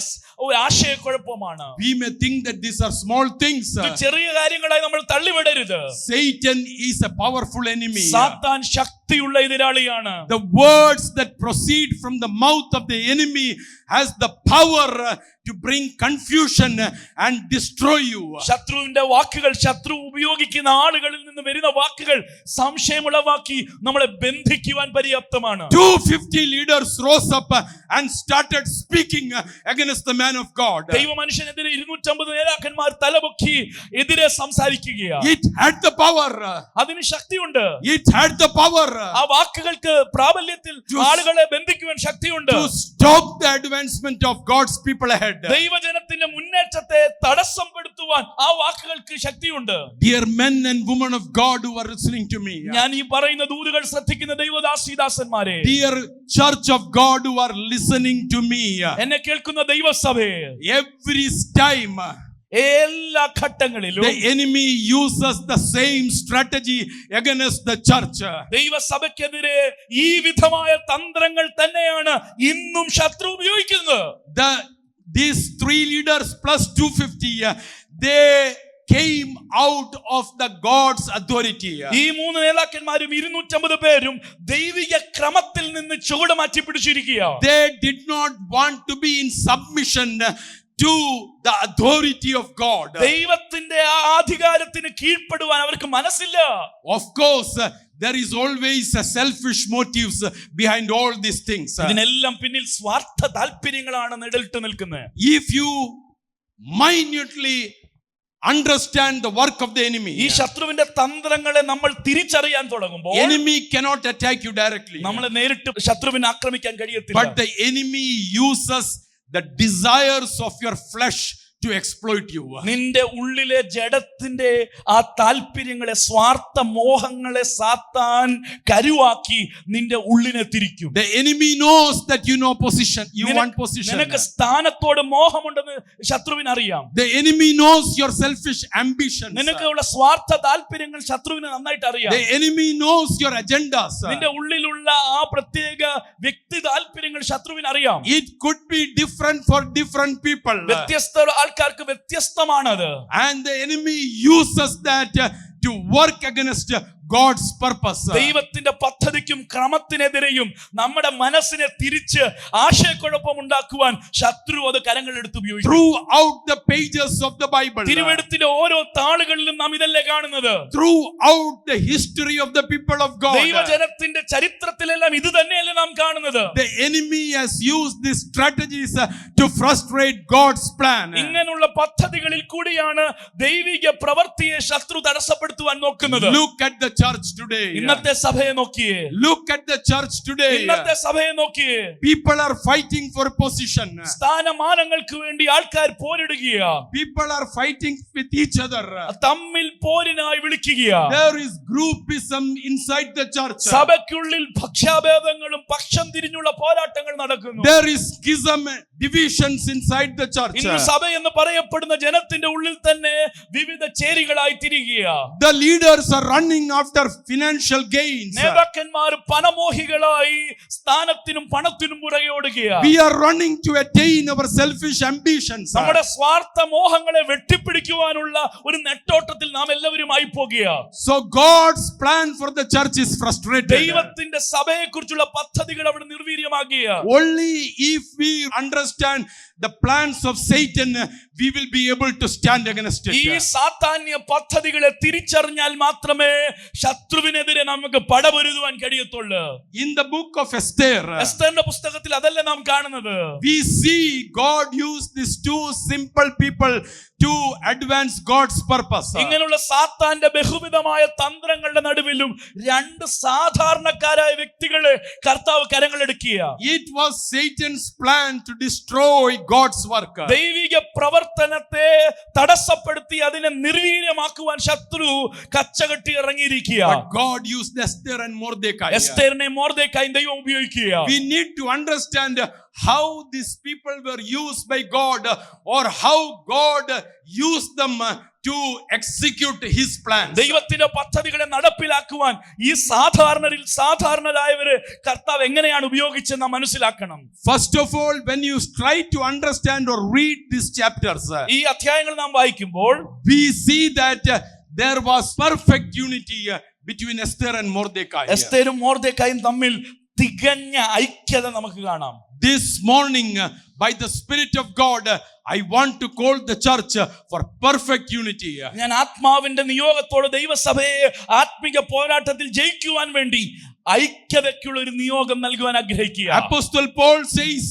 ഒരു ആശയക്കുഴപ്പമാണ്. We may think that these are small things. ചെറിയ കാര്യങ്ങളായി നമ്മൾ തള്ളിവിടരുത്. Satan is a powerful enemy. സാത്താൻ ശക്തിയുള്ള എതിരാളിയാണ്. The words that proceed from the mouth of the enemy has the power to bring confusion and destroy you. ശത്രുവിന്റെ വാക്കുകൾ, ശത്രു ഉപയോഗിക്കുന്ന ആളുകളിൽ നിന്ന് വരുന്ന വാക്കുകൾ സംശയമുളവാക്കി നമ്മളെ ബന്ധിക്കുവാൻ പര്യാപ്തമാണ്. 250 leaders rose up and started speaking against the man of God. ദൈവമനുഷ്യനെതിരെ 250 നേതാക്കന്മാർ തലപൊക്കി എതിരെ സംസാരിക്കുകയാണ്. It had the power. അതിന് ശക്തിയുണ്ട്. It had the power. ആ വാക്കുകൾക്ക് പ്രാബല്യത്തിൽ ആളുകളെ ബന്ധിക്കുവാൻ ശക്തിയുണ്ട്. To stop the advancement of God's people ahead. ദൈവജനത്തിന്റെ മുന്നേറ്റത്തെ തടസ്സപ്പെടുത്തുവാൻ ആ വാക്കുകൾക്ക് ശക്തിയുണ്ട്. Dear men and women of God who are listening to me. ഞാൻ ഈ പറയുന്ന ദൂതുകൾ ശ്രദ്ധിക്കുന്ന ദൈവദാസീദാസന്മാരെ. Dear church of God who are listening to me. എന്നെ കേൾക്കുന്ന ദൈവസഭയെ. Every time എല്ലാ ഘട്ടങ്ങളിലും the enemy uses the same strategy against the church. ദൈവസഭയ്ക്കെതിരെ ഈ വിധമായ തന്ത്രങ്ങൾ തന്നെയാണ് ഇന്നും ശത്രു ഉപയോഗിക്കുന്നത്. These 3 leaders plus 250, they came out of the God's authority. ഈ 3 നേതാക്കന്മാരും 250 പേരും ദൈവിക ക്രമത്തിൽ നിന്ന് ചുവട് മാറ്റി പിടിച്ചിരിക്കുക. They did not want to be in submission to the authority of God. ദൈവത്തിന്റെ ആ അധികാരത്തിന് കീഴ്പ്പെടുവാൻ അവർക്ക് മനസ്സില്ല. Of course, there is always a selfish motives behind all these things. ഇതിനെല്ലാം പിന്നിൽ സ്വാർത്ഥ താല്പര്യങ്ങളാണ് നിഴലിട്ട് നിൽക്കുന്നത്. If you minutely understand the work of the enemy, ഈ ശത്രുവിന്റെ തന്ത്രങ്ങളെ നമ്മൾ തിരിച്ചറിയാൻ തുടങ്ങുമ്പോൾ enemy cannot attack you directly. നമ്മളെ നേരിട്ട് ശത്രുവിനെ ആക്രമിക്കാൻ കഴിയത്തില്ല. But the enemy uses the desires of your flesh to exploit you. നിന്റെ ഉള്ളിലെ ജഡത്തിന്റെ ആ താല്പര്യങ്ങളെ, സ്വാർത്ഥ മോഹങ്ങളെ സാത്താൻ കരുവാക്കി നിന്റെ ഉള്ളിനെ തിരിക്കും. The enemy knows that you know position, you want position. നിനക്ക് സ്ഥാനത്തോട് മോഹമുണ്ടെന്ന് ശത്രുവിന് അറിയാം. The enemy knows your selfish ambitions. നിനക്കുള്ള സ്വാർത്ഥ താല്പര്യങ്ങൾ ശത്രുവിന് നന്നായിട്ട് അറിയാം. The enemy knows your agendas. നിന്റെ ഉള്ളിലുള്ള ആ പ്രത്യേക വ്യക്തി താല്പര്യങ്ങൾ ശത്രുവിന് അറിയാം. It could be different for different people. വ്യത്യസ്ത ആൾക്കാർക്ക് വ്യത്യസ്തമാണത്. And the enemy uses that to work against God's purpose. ദൈവത്തിന്റെ പദ്ധതിക്കും ക്രമത്തിനെതിരെയും നമ്മുടെ മനസ്സിനെ തിരിച്ച് ആശയക്കുഴപ്പം ഉണ്ടാക്കുവാൻ ശത്രു അത് കരങ്ങളെടുത്ത് ഉപയോഗിക്കും. Throughout the pages of the Bible, തിരുവെഴുത്തിന്റെ ഓരോ താളുകളിലും നാം ഇതല്ലേ കാണുന്നത്. throughout the history of the people of God, ദൈവജനത്തിന്റെ ചരിത്രത്തിലെല്ലാം ഇത് തന്നെയല്ലേ നാം കാണുന്നത്. the enemy has used these strategies to frustrate God's plan. ഇങ്ങനെയുള്ള പദ്ധതികളിൽ കൂടിയാണ് ദൈവിക പ്രവൃത്തിയെ ശത്രു തടസ്സപ്പെടുത്തുവാൻ നോക്കുന്നത്. Look at the church today. ഇന്നത്തെ സഭയെ നോക്കിയേ. Look at the church today. ഇന്നത്തെ സഭയെ നോക്കിയേ. People are fighting for position. സ്ഥാനമാനങ്ങൾക്ക് വേണ്ടി ആൾക്കാർ പോരിടുകയാ. People are fighting with each other. തമ്മിൽ പോരിനായി വിളിക്കുകയാ. There is groupism inside the church. സഭയ്ക്കുള്ളിൽ പക്ഷാഭേദങ്ങളും പക്ഷം തിരിഞ്ഞുള്ള പോരാട്ടങ്ങൾ നടക്കുന്നു. There is schism, divisions inside the church. ഇന്ന് സഭ എന്ന് പറയപ്പെടുന്ന ജനത്തിന്റെ ഉള്ളിൽ തന്നെ വിവിധ ചേരികളായി തിരികെയാ. The leaders are running after financial gains. നേതാക്കന്മാർ പണമോഹികളായി സ്ഥാനത്തിനും പണത്തിനും പുറകെ ഓടുകയാ. We are running to attain our selfish ambitions. നമ്മുടെ സ്വാർത്ഥ മോഹങ്ങളെ വെട്ടിപ്പിടിക്കുവാനുള്ള ഒരു നെട്ടോട്ടത്തിൽ നാം എല്ലാവരും ആയി പോകുകയാ. So God's plan for the church is frustrated. ദൈവത്തിന്റെ സഭയെ കുറിച്ചുള്ള പദ്ധതികൾ അവിടെ നിർവീര്യമാകുകയാ. Only if we understand the plans of Satan, we will be able to stand against ഈ it. സാത്താന്യ പദ്ധതികളെ തിരിച്ചറിഞ്ഞാൽ മാത്രമേ ശത്രുവിനെതിരെ നമുക്ക് പടപൊരുതുവാൻ കഴിയത്തുള്ളൂ. In the book of Esther, എസ്തേറിന്റെ പുസ്തകത്തിൽ അതല്ല നാം കാണുന്നത്. we see God use these two simple people to advance God's purpose. ഇങ്ങനെയുള്ള സാത്താന്റെ ബഹുവിധമായ തന്ത്രങ്ങളുടെ നടുവിലും രണ്ട് സാധാരണക്കാരായ വ്യക്തികളെ കർത്താവ് കരങ്ങളെടുക്കുക. It was Satan's plan to destroy God's work. ദൈവിക പ്രവർത്തനത്തെ തടസ്സപ്പെടുത്തി അതിനെ നിർവീര്യമാക്കുവാൻ ശത്രു കച്ചകെട്ടി ഇറങ്ങിയിരിക്കുക. But God used Esther and Mordecai. എസ്തേറിനെ മൊർദെഖായിയും ദൈവം ഉപയോഗിക്കുക. We need to understand how these people were used by God, or how God used them to execute his plans. ദൈവത്തിന്റെ പദ്ധതികളെ നടപ്പിലാക്കുവാൻ ഈ സാധാരണരായവരെ കർത്താവ് എങ്ങനെയാണ് ഉപയോഗിച്ചെന്ന് നാം മനസ്സിലാക്കണം. First of all, when you try to understand or read these chapters, ഈ അധ്യായങ്ങൾ നാം വായിക്കുമ്പോൾ we see that there was perfect unity between Esther and Mordecai. എസ്തേറും മൊർദെഖായിയും തമ്മിൽ തികഞ്ഞ ഐക്യത നമുക്ക് കാണാം. This morning, by the Spirit of God, I want to call the church for perfect unity. ഞാൻ ആത്മാവിന്റെ നിയോഗത്തോടെ ദൈവസഭയെ ആത്മിക പോരാട്ടത്തിൽ ജയിക്കുവാൻ വേണ്ടി ഐക്യതയ്ക്കുള്ള ഒരു നിയോഗം നൽകുവാൻ ആഗ്രഹിക്കുക. Apostle Paul says,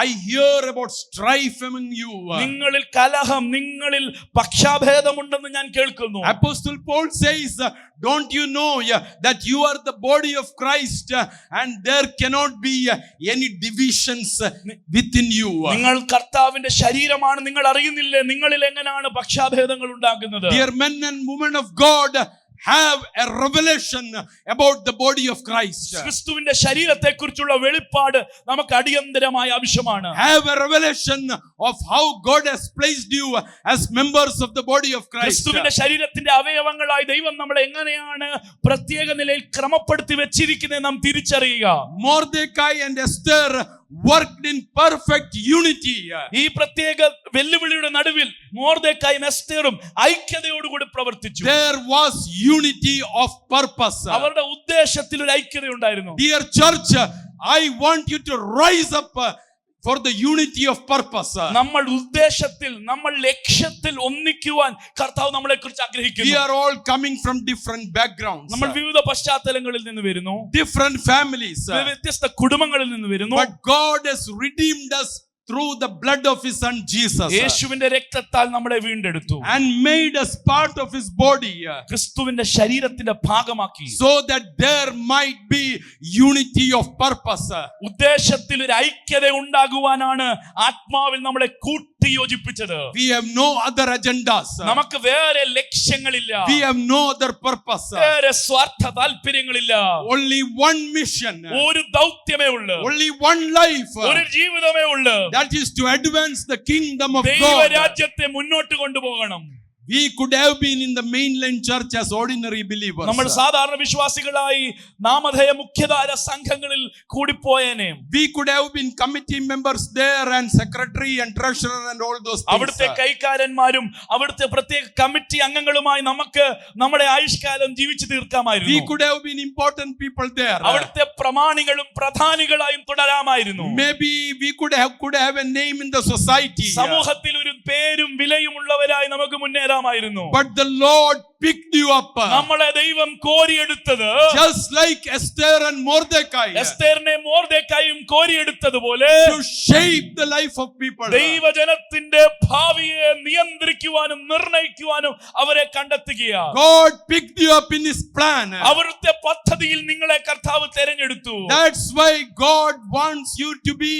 I hear about strife among you. നിങ്ങളിൽ കലഹം, നിങ്ങളിൽ പക്ഷാഭേദമുണ്ടെന്ന് ഞാൻ കേൾക്കുന്നു. Apostle Paul says, don't you know that you are the body of Christ, and there cannot be any divisions within you. നിങ്ങൾ കർത്താവിന്റെ ശരീരമാണ്, നിങ്ങൾ അറിയുന്നില്ലേ നിങ്ങളിൽ എങ്ങനെയാണ് പക്ഷാഭേദങ്ങൾ ഉണ്ടാകുന്നത്? Dear men and women of God, have a revelation about the body of Christ. ക്രിസ്തുവിന്റെ ശരീരത്തെക്കുറിച്ചുള്ള വെളിപ്പാട് നമുക്ക് അടിയന്തരമായ ആവശ്യമാണ്. Have a revelation of how God has placed you as members of the body of Christ. ക്രിസ്തുവിന്റെ ശരീരത്തിന്റെ അവയവങ്ങളായി ദൈവം നമ്മളെ എങ്ങനെയാണ് പ്രത്യേക നിലയിൽ ക്രമപ്പെടുത്തി വെച്ചിരിക്കുന്നത് നാം തിരിച്ചറിയുക. Mordecai and Esther worked in perfect unity. ഈ പ്രത്യേക വെല്ലുവിളിയുടെ നടുവിൽ മൊർദെഖായും എസ്തേറും ഐക്യതയോടുകൂടി പ്രവർത്തിച്ചു. There was unity of purpose. അവരുടെ ഉദ്ദേശത്തിൽ ഒരു ഐക്യത ഉണ്ടായിരുന്നു. Dear church, I want you to rise up for the unity of purpose. നമ്മൾ ഉദ്ദേശത്തിൽ, നമ്മൾ ലക്ഷ്യത്തിൽ ഒന്നിക്കുവാൻ കർത്താവ് നമ്മളെ കുറിച്ച് We ആഗ്രഹിക്കുന്നു. are all coming from different backgrounds, നമ്മൾ വിവിധ പശ്ചാത്തലങ്ങളിൽ നിന്ന് വരുന്നു, different families, വ്യത്യസ്ത കുടുംബങ്ങളിൽ നിന്ന് വരുന്നു. but God has redeemed us through the blood of his son Jesus, യേശുവിന്റെ രക്തത്താൽ നമ്മളെ വീണ്ടെടുത്തു, and made us part of his body, ക്രിസ്തുവിന്റെ ശരീരത്തിന്റെ ഭാഗമാക്കി, so that there might be unity of purpose. ഉദ്ദേശത്തിൽ ഒരു ഐക്യത ഉണ്ടാകുവാനാണ് ആത്മാവിൽ നമ്മളെ കൂട്ടി യോജിപ്പിച്ചത്. We have no other agendas, നമുക്ക് വേറെ ലക്ഷ്യങ്ങളില്ല, we have no other purpose, വേറെ സ്വാർത്ഥ താല്പര്യങ്ങളില്ല. only one mission, ഒരു ദൗത്യമേ ഉള്ളൂ, only one life, ഒരു ജീവിതമേ ഉള്ളൂ. that is to advance the kingdom of God. ദൈവരാജ്യത്തെ മുന്നോട്ട് കൊണ്ടുപോകണം. We could have been in the mainline church as ordinary believers. നമ്മൾ സാധാരണ വിശ്വാസികളായി നാമധേയ മുഖ്യധാര സംഘങ്ങളിൽ കൂടിപ്പോയേനെ. We could have been committee members there, and secretary and treasurer and all those things. അവിടുത്തെ കൈക്കാരന്മാരും അവിടുത്തെ പ്രത്യേക കമ്മിറ്റി അംഗങ്ങളുമായി നമുക്ക് നമ്മുടെ ആയുഷ്കാലം ജീവിച്ചു തീർക്കാമായിരുന്നു. We could have been important people there. അവിടുത്തെ പ്രമാണികളും പ്രധാനികളായും തുടരാമായിരുന്നു. Maybe we could have a name in the society. സമൂഹത്തിൽ ഒരു പേരും വിലയും ഉള്ളവരായി നമുക്ക് മുന്നേറാമായിരുന്നു. But the Lord picked you up. നമ്മളെ ദൈവം കോരിയെടുത്തത് Just like Esther and Mordecai. എസ്തേറിനെ മോർദെഖായും കോരിയെടുത്തതുപോലെ To shape the life of people. ദൈവജനത്തിന്റെ ഭാവിയെ നിയന്ത്രിക്കുവാനും നിർണയിക്കുവാനും അവരെ കണ്ടെത്തുകയാണ്. God picked you up in His plan. അവിടുത്തെ പദ്ധതിയിൽ നിങ്ങളെ കർത്താവ് തെരഞ്ഞെടുത്തു. That's why God wants you to be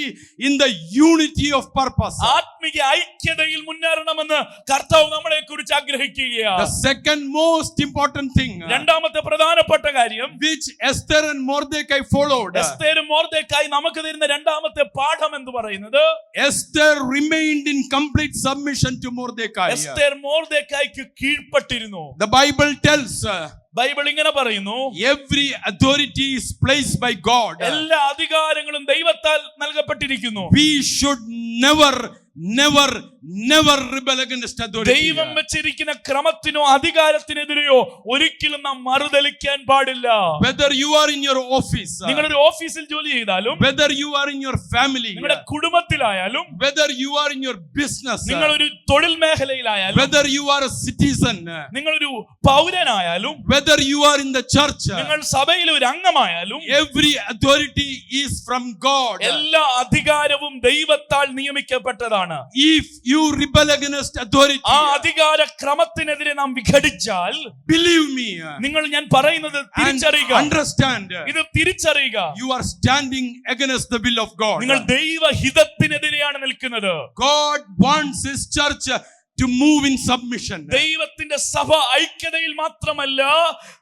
in the unity of purpose. ആത്മീയ ഐക്യതയിൽ മുന്നേറണമെന്ന് കർത്താവ് നമ്മളെ കുറിച്ച് ആഗ്രഹിക്കുകയാണ്. The second most important thing രണ്ടാമത്തെ പ്രധാനപ്പെട്ട കാര്യം which Esther and Mordecai followed. എസ്തേറും മോർദെഖായും നമുക്ക് തരുന്ന രണ്ടാമത്തെ പാഠം എന്ന് പറയുന്നത് Esther remained in complete submission to Mordecai. Esther മോർദെഖായിക്ക് കീഴ്പ്പെട്ടിരുന്നു. The Bible tells ബൈബിൾ ഇങ്ങനെ പറയുന്നു, every authority is placed by God. എല്ലാ അധികാരങ്ങളും ദൈവത്താൽ നൽകപ്പെട്ടിരിക്കുന്നു. We should never rebel against authority. ദൈവം വെച്ചിരിക്കുന്ന ക്രമത്തിനോ അധികാരത്തിനെതിരെയോ ഒരിക്കലും നാം മറുതലിക്കാൻ പാടില്ല. Whether you are in your office, നിങ്ങളൊരു ഓഫീസിൽ ജോലി ചെയ്താലും, whether you are in your family, നിങ്ങളുടെ കുടുംബത്തിലായാലും, whether you are in your business, നിങ്ങളൊരു തൊഴിൽ മേഖലയിലായാലും, whether you are a citizen, നിങ്ങളൊരു പൗരനായാലും, whether you are in the church, നിങ്ങൾ സഭയിലെ ഒരു അംഗമായാലും, every authority is from God. എല്ലാ അധികാരവും ദൈവത്താൽ നിയമിക്കപ്പെട്ടതാണ്. If you rebel against authority, ആ അധികാര ക്രമത്തിനെതിരെ നാം വിഘടിച്ചാൽ, believe me, നിങ്ങൾ ഞാൻ പറയുന്നത് and തിരിച്ചറിയുക, understand, ഇത് തിരിച്ചറിയുക, you are standing against the will of God. നിങ്ങൾ ദൈവഹിതത്തിനെതിരെയാണ് നിൽക്കുന്നത്. God wants His church to move in submission. ദൈവത്തിന്റെ സഭ ഐക്യതയിൽ മാത്രമല്ല,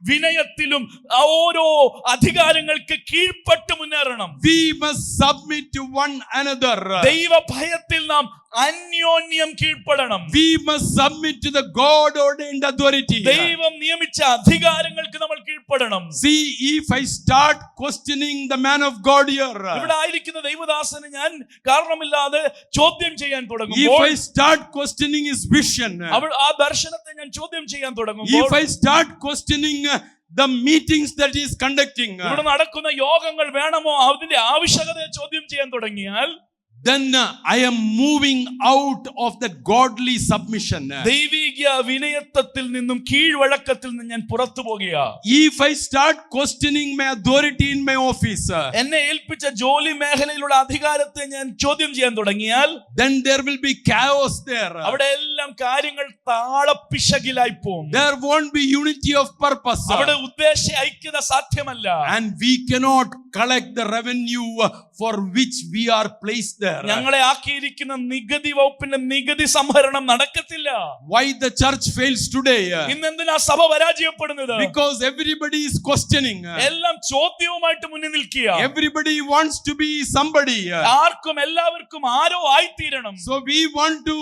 വിനയത്തിലും ഓരോ അധികാരങ്ങൾക്ക് കീഴ്പ്പെട്ട് മുന്നേറണം. We must submit to one another. ദൈവ ഭയത്തിൽ നാം അന്യോന്യം കീഴ്പ്പെടണം. We must submit to the God ordained authority. ദൈവം നിയമിച്ച അധികാരങ്ങൾക്ക് നമ്മൾ കീഴ്പ്പെടണം. See, if I start questioning the man of God here, ഇവിടെ ആയിരിക്കുന്ന ദൈവദാസനെ ഞാൻ കാരണമില്ലാതെ ചോദ്യം ചെയ്യാൻ if തുടങ്ങുമ്പോൾ, I start questioning his vision, ആ ദർശനത്തെ ഞാൻ ചോദ്യം ചെയ്യാൻ തുടങ്ങുമ്പോൾ, if I start questioning the meetings that he is conducting, ഇവിടെ നടക്കുന്ന യോഗങ്ങൾ വേണമോ അതിന്റെ ആവശ്യകതയെ ചോദ്യം ചെയ്യാൻ തുടങ്ങിയാൽ, then I am moving out of that godly submission. ദൈവിക വിനയത്വത്തിൽ നിന്നും കീഴ്വഴക്കത്തിൽ നിന്നും ഞാൻ പുറത്തു പോകുക. If I start questioning my authority in my office, എന്നെ ഏൽപ്പിച്ച ജോലി മേഖലയിലുള്ള അധികാരത്തെ ഞാൻ ചോദ്യം ചെയ്യാൻ തുടങ്ങിയാൽ, then there will be chaos there. അവിടെ എല്ലാം കാര്യങ്ങൾ താളപ്പിശകിലായി പോകും. There won't be unity of purpose. അവിടെ ഉദ്ദേശ ഐക്യത സാധ്യമല്ല. And we cannot collect the revenue for which we are placed there. ഞങ്ങളെ ആക്കിയിരിക്കുന്ന നികുതി വകുപ്പിന്റെ നികുതി സംഭരണം നടക്കത്തില്ല. Why the church fails today? ഇന്നെന്തിനാ സഭ പരാജയപ്പെടുന്നത്? Because everybody is questioning. എല്ലാം ചോദ്യവുമായിട്ട് മുന്നിൽ നിൽക്കുക. Everybody wants to be somebody. ആർക്കും എല്ലാവർക്കും ആരോ ആയിത്തീരണം. So we want to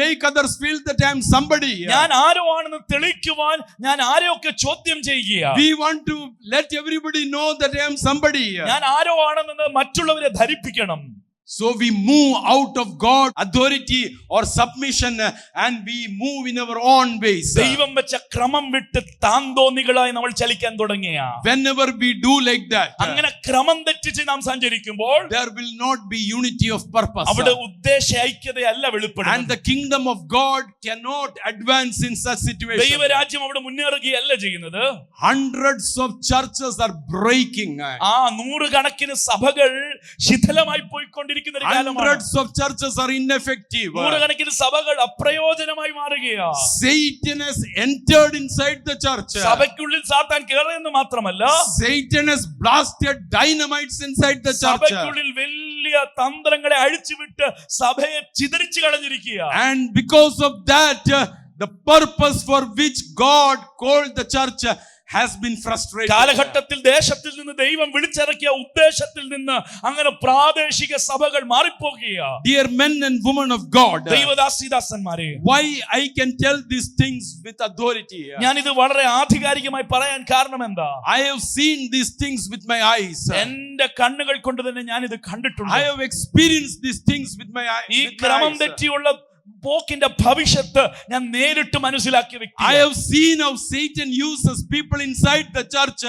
make others feel that I am somebody. ഞാൻ ആരോ ആണെന്ന് തെളിയിക്കുവാൻ ഞാൻ ആരെയൊക്കെ ചോദ്യം ചെയ്യുക. We want to let everybody know that I am somebody. ഞാൻ ആരോ ആണെന്ന് മറ്റുള്ളവരെ ധരിപ്പിക്കണം. So we move out of God authority or submission and we move in our own ways. ദൈവം വെച്ച ക്രമം വിട്ട് താന്തോന്നികളായി നമ്മൾ ചലിക്കാൻ തുടങ്ങിയ, Whenever we do like that, അങ്ങനെ ക്രമം തെറ്റിച്ച് നാം സഞ്ചരിക്കുമ്പോൾ there will not be unity of purpose. അവിടെ ഉദ്ദേശ ഐക്യതയല്ല വെളിപ്പെടുന്നത്. And the kingdom of God cannot advance in such situation. ദൈവരാജ്യം അവിടെ മുന്നേറുകയല്ല ചെയ്യുന്നത്. Hundreds of churches are breaking. നൂറുകണക്കിന് സഭകൾ ശിഥിലമായി പോയിക്കൊണ്ടിരിക്കുന്ന ഒരു കാലമാണ്. Hundreds of churches are ineffective. നൂറുകണക്കിന് സഭകൾ അപ്രയോജനമായി മാറുകയാണ്. Satan has entered inside the church. സഭയ്ക്കുള്ളിൽ സാത്താൻ കയറിയെന്ന് മാത്രമല്ല, Satan has blasted dynamites inside the church. സഭയ്ക്കുള്ളിൽ വലിയ തന്ത്രങ്ങളെ അഴിച്ചുവിട്ട് സഭയെ ചിതറിച്ചു കളഞ്ഞിരിക്കുക. And because of that, the purpose for which God called the church has been frustrated. കാലഘട്ടത്തിൽ ദേശത്തിൽ നിന്ന് ദൈവം വിളിച്ചിറക്കിയ ഉദ്ദേശത്തിൽ നിന്ന് അങ്ങനെ പ്രാദേശിക സഭകൾ മാറിപ്പോകുകയാണ്. Dear men and women of God, ദൈവദാസീദാസന്മാരെ, why I can tell these things with authority? ഞാൻ ഇത് വളരെ ആധികാരികമായി പറയാൻ കാരണം എന്താ? I have seen these things with my eyes. എന്റെ കണ്ണുകൾ കൊണ്ട് തന്നെ ഞാൻ ഇത് കണ്ടിട്ടുണ്ട്. I have experienced these things with my eyes. ഈ ക്രമം തെറ്റിയുള്ള പോക്കിന്റെ ഭവിഷ്യത്ത് ഞാൻ നേരിട്ട് മനസ്സിലാക്കിയ I വ്യക്തി. have seen how Satan uses people inside the church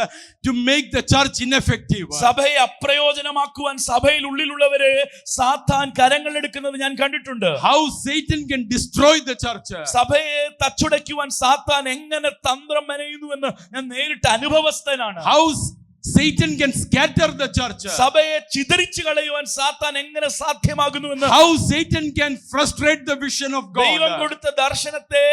to make the church ineffective. സഭയെ അപ്രയോജനമാക്കുവാൻ സഭയിൽ ഉള്ളിലുള്ളവരെ സാത്താൻ കരങ്ങളെടുക്കുന്നത് ഞാൻ കണ്ടിട്ടുണ്ട്. How Satan can destroy the church. സഭയെ തച്ചുടയ്ക്കുവാൻ സാത്താൻ എങ്ങനെ തന്ത്രം മെനയുന്നുവെന്ന് ഞാൻ നേരിട്ട് അനുഭവസ്ഥനാണ്. How Satan can scatter the church. സഭയെ ചിതറിച്ചു കളയുവാൻ സാത്താൻ എങ്ങനെ സാധ്യമാകുന്നുവെന്ന്, How Satan can frustrate the vision of ദൈവം God. കൊടുത്ത ദർശനത്തെ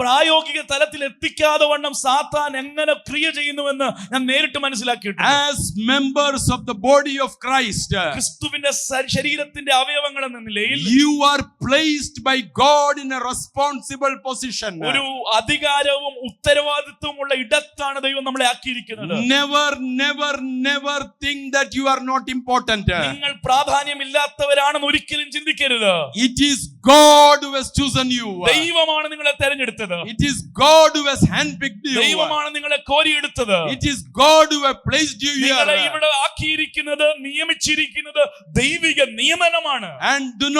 പ്രായോഗിക തലത്തിൽ എത്തിക്കാതെ വണ്ണം സാത്താൻ എങ്ങനെ ക്രിയ ചെയ്യുന്നുവെന്ന് ഞാൻ നേരിട്ട് മനസ്സിലാക്കിയിട്ടുണ്ട്. As members of the body of Christ, ക്രിസ്തുവിന്റെ ശരീരത്തിന്റെ അവയവങ്ങൾ എന്ന നിലയിൽ you are placed by God in a responsible position. ഒരു അധികാരവും ഉത്തരവാദിത്വവും ഉള്ള ഇടത്താണ് ദൈവം നമ്മളെ ആക്കിയിരിക്കുന്നത്. Never think that you are not important. നിങ്ങൾ പ്രാധാന്യമില്ലാത്തവരാണെന്ന് ഒരിക്കലും ചിന്തിക്കരുത്. It is God who has chosen you. ദൈവമാണ് നിങ്ങളെ തെരഞ്ഞെടുത്തത്. It is God who has handpicked you. ദൈവമാണ് നിങ്ങളെ കോരിയെടുത്തത്. It is God who has placed you നിങ്ങളെ here. ഇവിടെ ആക്കിയിരിക്കുന്നത്, നിയമിച്ചിരിക്കുന്നത് ദൈവിക നിയമനമാണ്. And do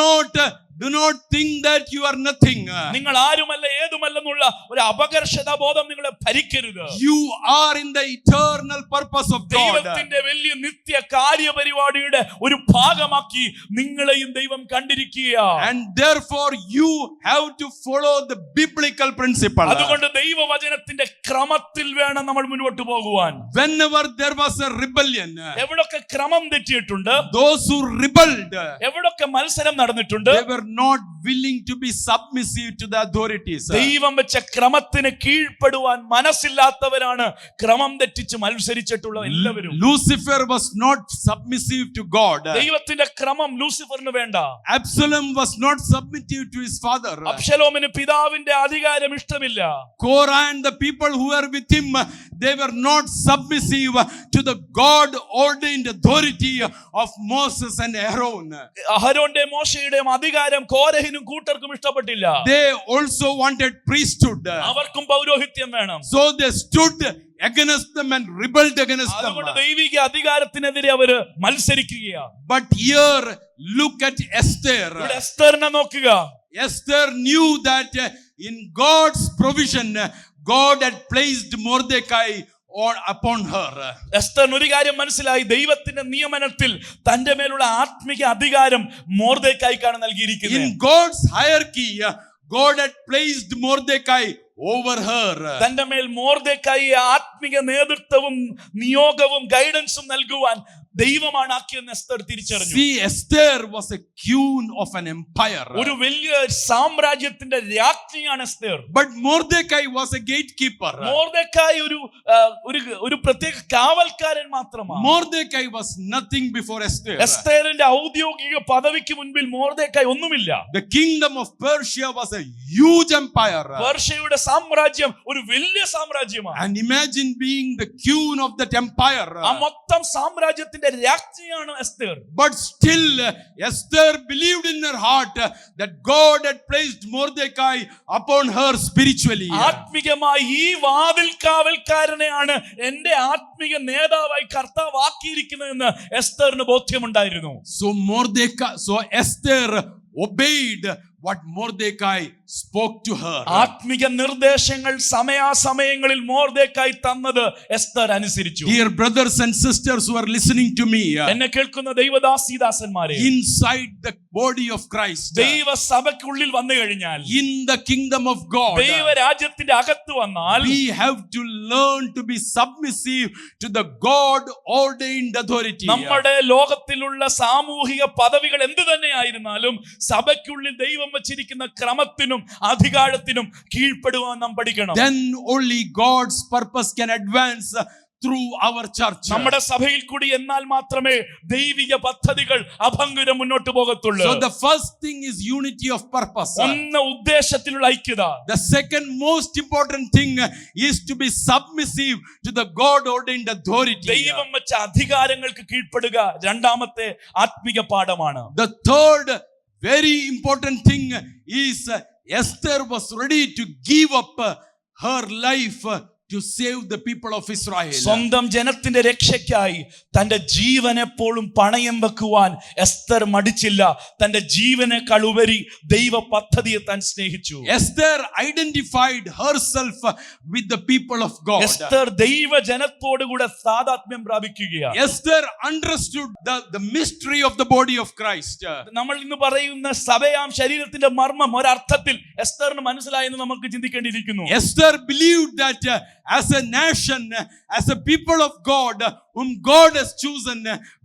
not think that you are nothing. നിങ്ങൾ ആരുമല്ല ഏതുമല്ലെന്നുള്ള ഒരു അപകർഷതാ ബോധം നിങ്ങളെ ഭരിക്കരുത്. You are in the eternal purpose of God. ദൈവത്തിന്റെ വലിയ നിത്യ കാര്യപരിപാടിയുടെ ഒരു ഭാഗമാക്കി നിങ്ങളെയും ദൈവം കണ്ടിരിക്കുകയാണ്. And therefore you have to follow the biblical principle. അതുകൊണ്ട് ദൈവവചനത്തിന്റെ ക്രമത്തിൽ വേണം നമ്മൾ മുന്നോട്ട് പോകുവാൻ. Whenever there was a rebellion, എവിടൊക്കെ ക്രമം തെറ്റിയിട്ടുണ്ട്, those who rebelled, എവിടൊക്കെ മത്സരം നടന്നിട്ടുണ്ട്, they were not willing to be submissive to the authorities. ദൈവം വെച്ച ക്രമത്തിന് കീഴ്പ്പെടുവാൻ മനസ്സില്ലാത്തവരാണ് ക്രമം തെറ്റിച്ച് മത്സരിച്ചിട്ടുള്ള എല്ലാവരും. Lucifer was not submissive to God. ദൈവത്തിന്റെ ക്രമം ലൂസിഫറിന് വേണ്ട. Absalom was not submissive to his father. അബ്ശലോമിന് പിതാവിന്റെ അധികാരം ഇഷ്ടമില്ല. Korah and the people who were with him, they were not submissive to the God ordained authority of Moses and Aaron. അഹരോന്റെ മോശയുടെയും അധികാരം കോരഹിനും കൂട്ടർക്കും ഇഷ്ടപ്പെട്ടില്ല. They also wanted priesthood. അവർക്കും പൗരോഹിത്യം വേണം. So they stood against them and rebelled against them. അതുകൊണ്ട് ദൈവിക അധികാരത്തിനെതിരെ അവര് മത്സരിക്കുകയാണ്. But here look at Esther. ഇവിടെ എസ്തറിനെ നോക്കുക. Esther knew that in God's provision God had placed Mordecai upon her. എസ്തറിന് ഒരു കാര്യം മനസ്സിലായി, ദൈവത്തിന്റെ നിയമനത്തിൽ തന്റെ മേലുള്ള ആത്മിക അധികാരം മോർദെഖായിക്കാണ് നൽകിയിരിക്കുന്നത്. In God's hierarchy God had placed Mordecai over her. തന്റെ മേൽ മോർദെഖായിയെ ആത്മിക നേതൃത്വവും നിയോഗവും ഗൈഡൻസും നൽകുവാൻ ദൈവമാണ് ആക്കിയെന്ന് എസ്തർ തിരിച്ചറിഞ്ഞു. See, Esther was a queen of an empire. ഒരു വലിയ സാമ്രാജ്യത്തിന്റെ രാജ്ഞിയാണ് Esther. But Mordecai was a gatekeeper. മോർദെഖായി ഒരു പ്രത്യേക കാവൽക്കാരൻ മാത്രമാണ്. Mordecai was nothing before Esther. എസ്തറിന്റെ ഔദ്യോഗിക പദവിക്ക് മുൻപിൽ മോർദെഖായി ഒന്നുമില്ല. The kingdom of Persia was a huge empire. പേർഷ്യയുടെ സാമ്രാജ്യം ഒരു വലിയ സാമ്രാജ്യമാണ്. And imagine being the queen of that empire. ആ മൊത്തം സാമ്രാജ്യത്തിന്റെ രാജ്ഞിയാണ് Esther. But still Esther believed in her heart that God had placed Mordecai upon her spiritually. ആത്മികമായി ഈ വാതിൽ കാവൽക്കാരനെയാണ് എന്റെ ആത്മിക നേതാവായി കർത്താവ് ആക്കിയിരിക്കുന്നതെന്ന് എസ്തറിന് ബോധ്യമുണ്ടായിരുന്നു. So Esther obeyed what Mordecai spoke to her. ആത്മിക നിർദ്ദേശങ്ങൾ സമയാസമയങ്ങളിൽ മോർദെഖായി തന്നത് എസ്തർ അനുസരിച്ചു. Dear brothers and sisters who are listening to me, എന്നെ കേൾക്കുന്ന ദൈവദാസീദാസന്മാരെ, inside the body of Christ, ദൈവസഭയ്ക്കുള്ളിൽ വന്നു കഴിഞ്ഞാൽ, in the kingdom of God, ദൈവരാജ്യത്തിന്റെ അകത്ത് വന്നാൽ, we have to learn to be submissive to the God ordained authority. നമ്മുടെ ലോകത്തിലുള്ള സാമൂഹിക പദവികൾ എന്തു തന്നെയായിരുന്നാലും സഭയ്ക്കുള്ളിൽ ദൈവം വച്ചിരിക്കുന്ന ക്രമത്തിനും അധികാരത്തിനും കീഴ്പ്പെടുവാൻ നാം പഠിക്കണം. Then only God's purpose can advance through our church. നമ്മുടെ സഭയിൽ കൂടി എന്നാൽ മാത്രമേ ദൈവിക പദ്ധതികൾ അഭംഗുരം മുന്നോട്ട് പോകത്തുള്ളൂ. So the first thing is unity of purpose. ഒന്ന് ഉദ്ദേശത്തിലുള്ള ഐക്യത. The second most important thing is to be submissive to the God ordained authority. ദൈവം വെച്ച അധികാരങ്ങൾക്ക് കീഴ്പ്പെടുക രണ്ടാമത്തെ ആത്മിക പാഠമാണ്. The third very important thing is Esther was ready to give up her life to save the people of Israel. സ്വന്തം ജനത്തിന്റെ രക്ഷയ്ക്കായി തന്റെ ജീവൻ എപ്പോഴും പണയം വെക്കുവാൻ എസ്തർ മടിച്ചില്ല. തന്റെ ജീവനേക്കാൾ ഉപരി ദൈവ പദ്ധതിയെ താൻ സ്നേഹിച്ചു. Esther identified herself with the people of God. Esther ദൈവ ജനത്തോടു കൂടെ താദാത്മ്യം പ്രാപിക്കുകയാണ്. Esther understood the mystery of the body of Christ. നമ്മൾ ഇന്ന് പറയുന്ന സഭയാം ശരീരത്തിന്റെ മർമ്മം ഒരർത്ഥത്തിൽ എസ്തറിന് മനസ്സിലായെന്ന് നമുക്ക് ചിന്തിക്കേണ്ടിയിരിക്കുന്നു. Esther believed that as a nation, as a people of God, whom God has chosen,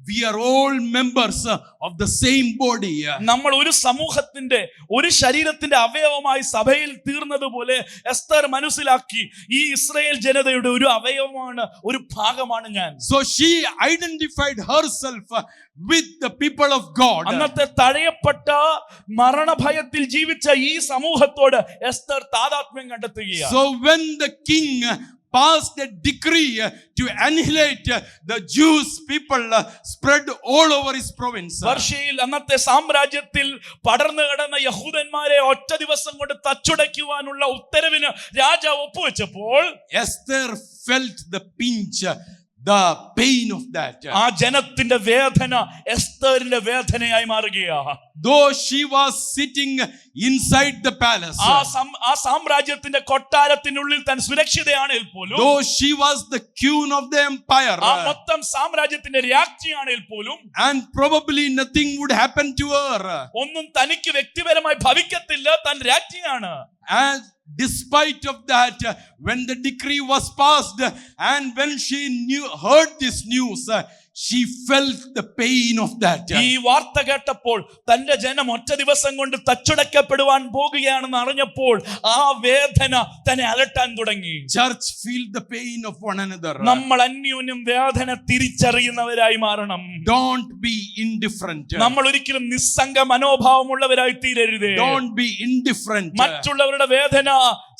we are all members of the same body. നമ്മൾ ഒരു സമൂഹത്തിന്റെ ഒരു ശരീരത്തിന്റെ അവയവമായി സഭയിൽ തീർന്നതുപോലെ എസ്തർ മനസ്സിലാക്കി ഈ ഇസ്രായേൽ ജനതയുടെ ഒരു അവയവമാണ്, ഒരു ഭാഗമാണ് ഞാൻ. So she identified herself with the people of God. അന്നത്തെ തഴയപ്പെട്ട മരണഭയത്തിൽ ജീവിച്ച ഈ സമൂഹത്തോട് എസ്തർ താദാത്മ്യം കണ്ടെത്തുകയാണ്. So when the king passed a decree to annihilate the Jewish people spread all over his province. വർഷയിൽ അന്നത്തെ സാമ്രാജ്യത്തിൽ പടർന്നു കിടന്ന യഹൂദന്മാരെ ഒറ്റ ദിവസം കൊണ്ട് തച്ചുടയ്ക്കുവാനുള്ള ഉത്തരവിന് രാജാവ് ഒപ്പുവെച്ചപ്പോൾ Esther felt the pinch, the pain of that. ആ ജനത്തിന്റെ വേദന എസ്തറിന്റെ വേദനയായി മാറുകയാണ്. Though she was sitting inside the palace, ആ സാമ്രാജ്യത്തിന്റെ കൊട്ടാരത്തിനുള്ളിൽ താൻ സുരക്ഷിതയാണെങ്കിൽ പോലും, though she was the queen of the empire, ആ മൊത്തം സാമ്രാജ്യത്തിന്റെ രാജ്ഞിയാണെങ്കിൽ പോലും, and probably nothing would happen to her, ഒന്നും തനിക്ക് വ്യക്തിപരമായി ഭവിക്കത്തില്ല, താൻ രാജ്ഞിയാണ്. and despite of that, when the decree was passed and when she heard this news, she felt the pain of that. ഈ വാർത്ത കേട്ടപ്പോൾ തന്റെ ജനം ഒറ്റ ദിവസം കൊണ്ട് തച്ചുടക്കപ്പെടുവാൻ പോകുകയാണെന്ന് അറിഞ്ഞപ്പോൾ ആ വേദന തന്നെ അലട്ടാൻ തുടങ്ങി. Church, feel the pain of one another. നമ്മൾ അന്യോന്യം വേദന തിരിച്ചറിയുന്നവരായി മാറണം. Don't be indifferent. നമ്മൾ ഒരിക്കലും നിസ്സംഗ മനോഭാവമുള്ളവരായി തീരരുത്. Don't be indifferent. മറ്റുള്ളവരുടെ വേദന,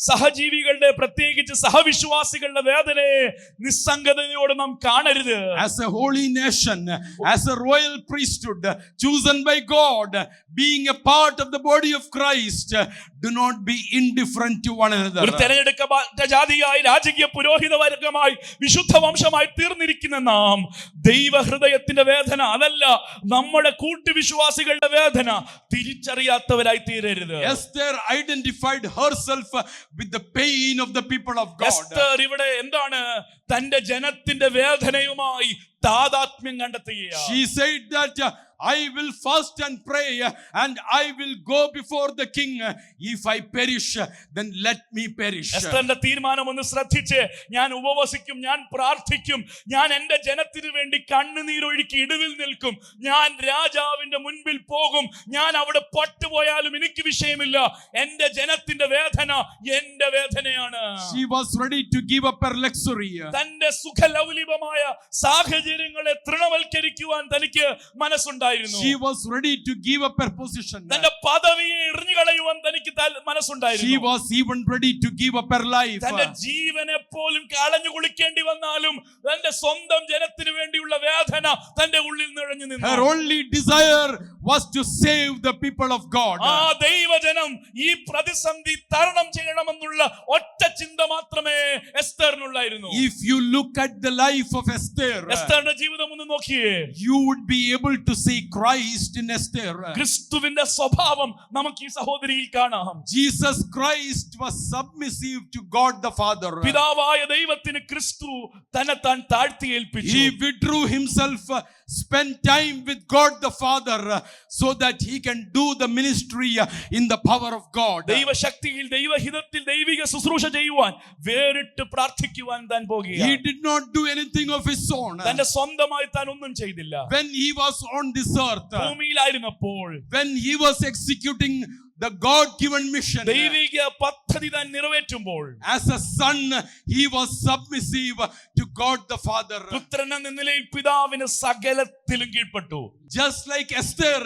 സഹജീവികളുടെ പ്രത്യേകിച്ച് സഹവിശ്വാസികളുടെ വേദനയെ നിസ്സംഗതയോട് നാം കാണരുത്. As a holy nation, as a royal priesthood chosen by God, being a part of the body of Christ, do not be indifferent to one another. ഒരു തെരഞ്ഞെടുക്കപ്പെട്ട ജാതിയായി രാജകീയ പുരോഹിത വർഗമായി വിശുദ്ധ വംശമായി തീർന്നിരിക്കുന്ന നാം ദൈവഹൃദയത്തിന്റെ വേദന, അതല്ല നമ്മുടെ കൂട്ടുവിശ്വാസികളുടെ വേദന തിരിച്ചറിയാത്തവരായി തീരരുത്. Esther identified herself with the pain of the people of God. Esther ഇവിടെ എന്താണ്? തന്റെ ജനത്തിന്റെ വേദനയുമായി താദാത്മ്യം കണ്ടെത്തുകയാണ്. She said that I will fast and pray and I will go before the king. If I perish, then let me perish. എസ്തറിന്റെ തീരുമാനം ഒന്ന് ശ്രദ്ധിച്ച്, ഞാൻ ഉപവസിക്കും, ഞാൻ പ്രാർത്ഥിക്കും, ഞാൻ എന്റെ ജനത്തിനു വേണ്ടി കണ്ണുനീരൊഴുക്കി ഇടിവിൽ നിൽക്കും, ഞാൻ രാജാവിന്റെ മുൻപിൽ പോകും, ഞാൻ അവിടെ പട്ടുപോയാലും എനിക്ക് വിഷയമില്ല, എന്റെ ജനത്തിന്റെ വേദന എന്റെ വേദനയാണ്. She was ready to give up her luxury. തന്റെ സുഖലൗലികമായ സാഹചര്യങ്ങളെ തൃണവൽക്കരിക്കുവാൻ തനിക്ക് മനസ്സുണ്ടായിരുന്നു. She was ready to give up her position. തന്റെ പദവിയെ എറിഞ്ഞുകളയുവാൻ തനിക്ക് മനസ്സുണ്ടായിരുന്നു. She was even ready to give up her life. തന്റെ ജീവനെ പോലും കളഞ്ഞു കുളിക്കേണ്ടി വന്നാലും തന്റെ സ്വന്തം ജനത്തിന് വേണ്ടിയുള്ള വേദന തന്റെ ഉള്ളിൽ നിറഞ്ഞു നിന്നു. Her only desire was to save the people of God. ആ ദൈവജനം ഈ പ്രതിസന്ധി തരണം ചെയ്യണമെന്നുള്ള ഒറ്റ ചിന്ത മാത്രമേ എസ്തറിനുള്ളായിരുന്നു. If you look at the life of Esther, എസ്തറിന്റെ ജീവിതം ഒന്ന് നോക്കിയേ, you would be able to see Christ in Esther. ക്രിസ്തുവിന്റെ സ്വഭാവം നമുക്ക് ഈ സഹോദരിയിൽ കാണാം. Jesus Christ was submissive to God the Father. പിതാവായ ദൈവത്തിന് ക്രിസ്തു തന്നെത്താൻ താഴ്ത്തി ഏൽപ്പിച്ചു. He withdrew himself, spent time with God the Father, so that he can do the ministry in the power of God. ദൈവശക്തിയിൽ, ദൈവഹിതത്തിൽ ദൈവിക ശുശ്രൂഷ ചെയ്യുവാൻ, വേറിട്ട് പ്രാർത്ഥിക്കുവാൻ താൻ പോകുകയാണ്. He did not do anything of his own. തന്റെ സ്വന്തമായി താൻ ഒന്നും ചെയ്തില്ല. When he was on this earth, ഭൂമിയിലായിരുന്നപ്പോൾ, when he was executing the God-given mission, ദൈവിക പദ്ധതി താൻ നിറവേറ്റുമ്പോൾ, as a son he was submissive to God the Father. പുത്രൻ എന്ന നിലയിൽ പിതാവിന് സകലത്തിലും കീഴ്പ്പെട്ടു. Just like Esther,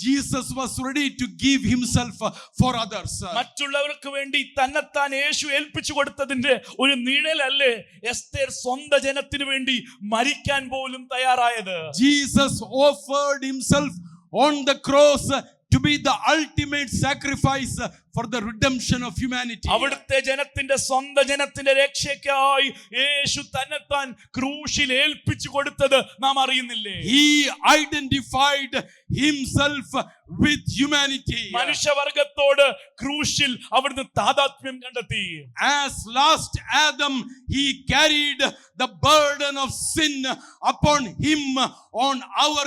Jesus was ready to give himself for others. മറ്റുള്ളവർക്ക് വേണ്ടി തന്നെത്താൻ യേശു ഏൽപ്പിച്ചു കൊടുത്തതിന്റെ ഒരു നിഴലല്ലേ എസ്തർ സ്വന്തം ജനത്തിന് വേണ്ടി മരിക്കാൻ പോലും തയ്യാറായത്. Jesus offered himself on the cross to be the ultimate sacrifice for the redemption of humanity. അവിടുത്തെ ജനത്തിന്റെ സ്വന്തം ജനത്തിന്റെ രക്ഷയ്ക്കായി യേശു തന്നെത്താൻ ക്രൂശിൽ ഏൽപ്പിച്ചു കൊടുത്തത് നാം അറിയുന്നില്ലേ? He identified himself with humanity. മനുഷ്യവർഗത്തോട് ക്രൂശിൽ അവിടുന്ന് താദാത്മ്യം കണ്ടെത്തി. As last Adam, he carried the burden of sin upon him on our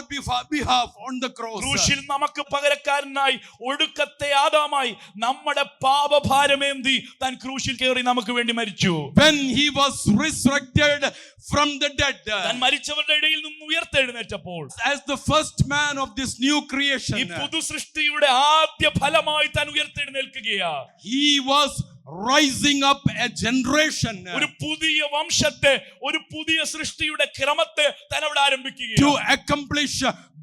behalf on the cross. ക്രൂശിൽ നമുക്ക് പകരക്കാരനായി ഒടുക്കത്തെ ആദാമായി നമ്മുടെ പാപഭാരമേന്തി താൻ ക്രൂശിൽ കയറി നമുക്ക് വേണ്ടി മരിച്ചു. When he was resurrected from the dead, താൻ മരിച്ചവരുടെ ഇടയിൽ നിന്ന് ഉയർത്തെഴുന്നേറ്റപ്പോൾ, as the first man of this new creation, ഈ പുതു സൃഷ്ടിയുടെ ആദ്യ ഫലമായി താൻ ഉയർത്തെഴുന്നേൽക്കുകയാ. he was rising up a generation ഒരു പുതിയ വംശത്തെ, ഒരു പുതിയ സൃഷ്ടിയുടെ ക്രമത്തെ താൻ അവിടെ ആരംഭിക്കുകയാണ്. to accomplish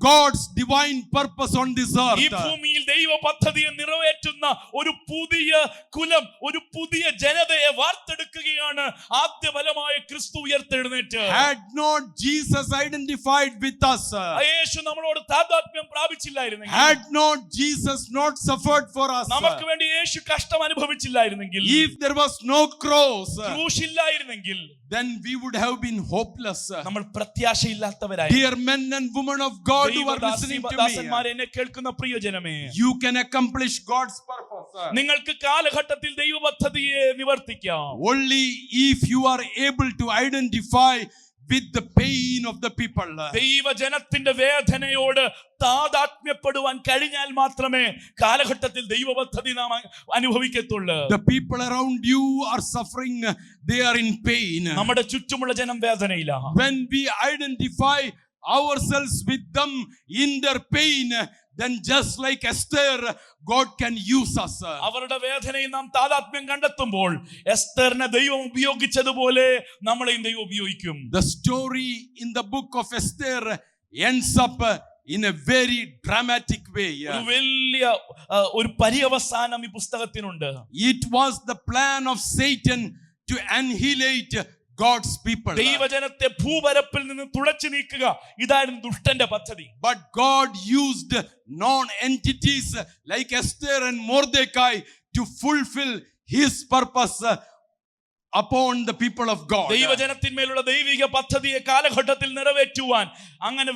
God's divine purpose on this earth. ഈ ഭൂമിയിൽ ദൈവ പദ്ധതിയെ നിറവേറ്റുന്ന ഒരു പുതിയ കുലം, ഒരു പുതിയ ജനതയെ വാർത്തെടുക്കുകയാണ് ആദ്യ ഫലമായ ക്രിസ്തു ഉയർത്തെഴുന്നേറ്റ്. Had not Jesus identified with us, യേശു നമ്മളോട് താദാത്മ്യം പ്രാപിച്ചില്ലായിരുന്നെങ്കിൽ, had not Jesus not suffered for us, നമുക്ക് വേണ്ടി യേശു കഷ്ടം അനുഭവിച്ചില്ലായിരുന്നെങ്കിൽ, if there was no cross, ക്രൂശില്ലായിരുന്നെങ്കിൽ, then we would have been hopeless. നമ്മൾ പ്രത്യാശയില്ലാത്തവരായി. Dear men and women of God who are listening to me, ദാസന്മാരെ, എന്നെ കേൾക്കുന്ന പ്രിയജനമേ, you can accomplish God's purpose നിങ്ങൾക്ക് കാലഘട്ടത്തിൽ ദൈവ പദ്ധതിയെ നിവർത്തിക്കാം only if you are able to identify with the pain of the people. ദൈവജനത്തിന്റെ വേദനയോട് താദാത്മ്യപ്പെടുവാൻ കഴിഞ്ഞാൽ മാത്രമേ കാലഘട്ടത്തിൽ ദൈവ പദ്ധതി നാം അനുഭവിക്കത്തുള്ളൂ. The people around you are suffering, they are in pain. നമ്മുടെ ചുറ്റുമുള്ള ജനം വേദനയിലാണ്. When we identify ourselves with them in their pain, then just like Esther, God can use us. അവരുടെ വേദനയിൽ നാം താദാത്മ്യം കണ്ടെത്തുമ്പോൾ എസ്തറിനെ ദൈവം ഉപയോഗിച്ചതുപോലെ നമ്മളെയും ദൈവം ഉപയോഗിക്കും. The story in the book of Esther ends up in a very dramatic way. ഒരു വലിയ ഒരു പര്യവസാനം ഈ പുസ്തകത്തിനുണ്ട്. It was the plan of Satan to annihilate God's people. ദൈവജനത്തെ ഭൂപരപ്പിൽ നിന്ന് തുളച്ചു നീക്കുക, ഇതായിരുന്നു ദുഷ്ടന്റെ പദ്ധതി. But God used non-entities like Esther and Mordecai to fulfill his purpose upon the people of God. ദൈവജനത്തിന്മേലുള്ള ദൈവിക പദ്ധതിയെ കാലഘട്ടത്തിൽ നിറവേറ്റുവാൻ അങ്ങനെ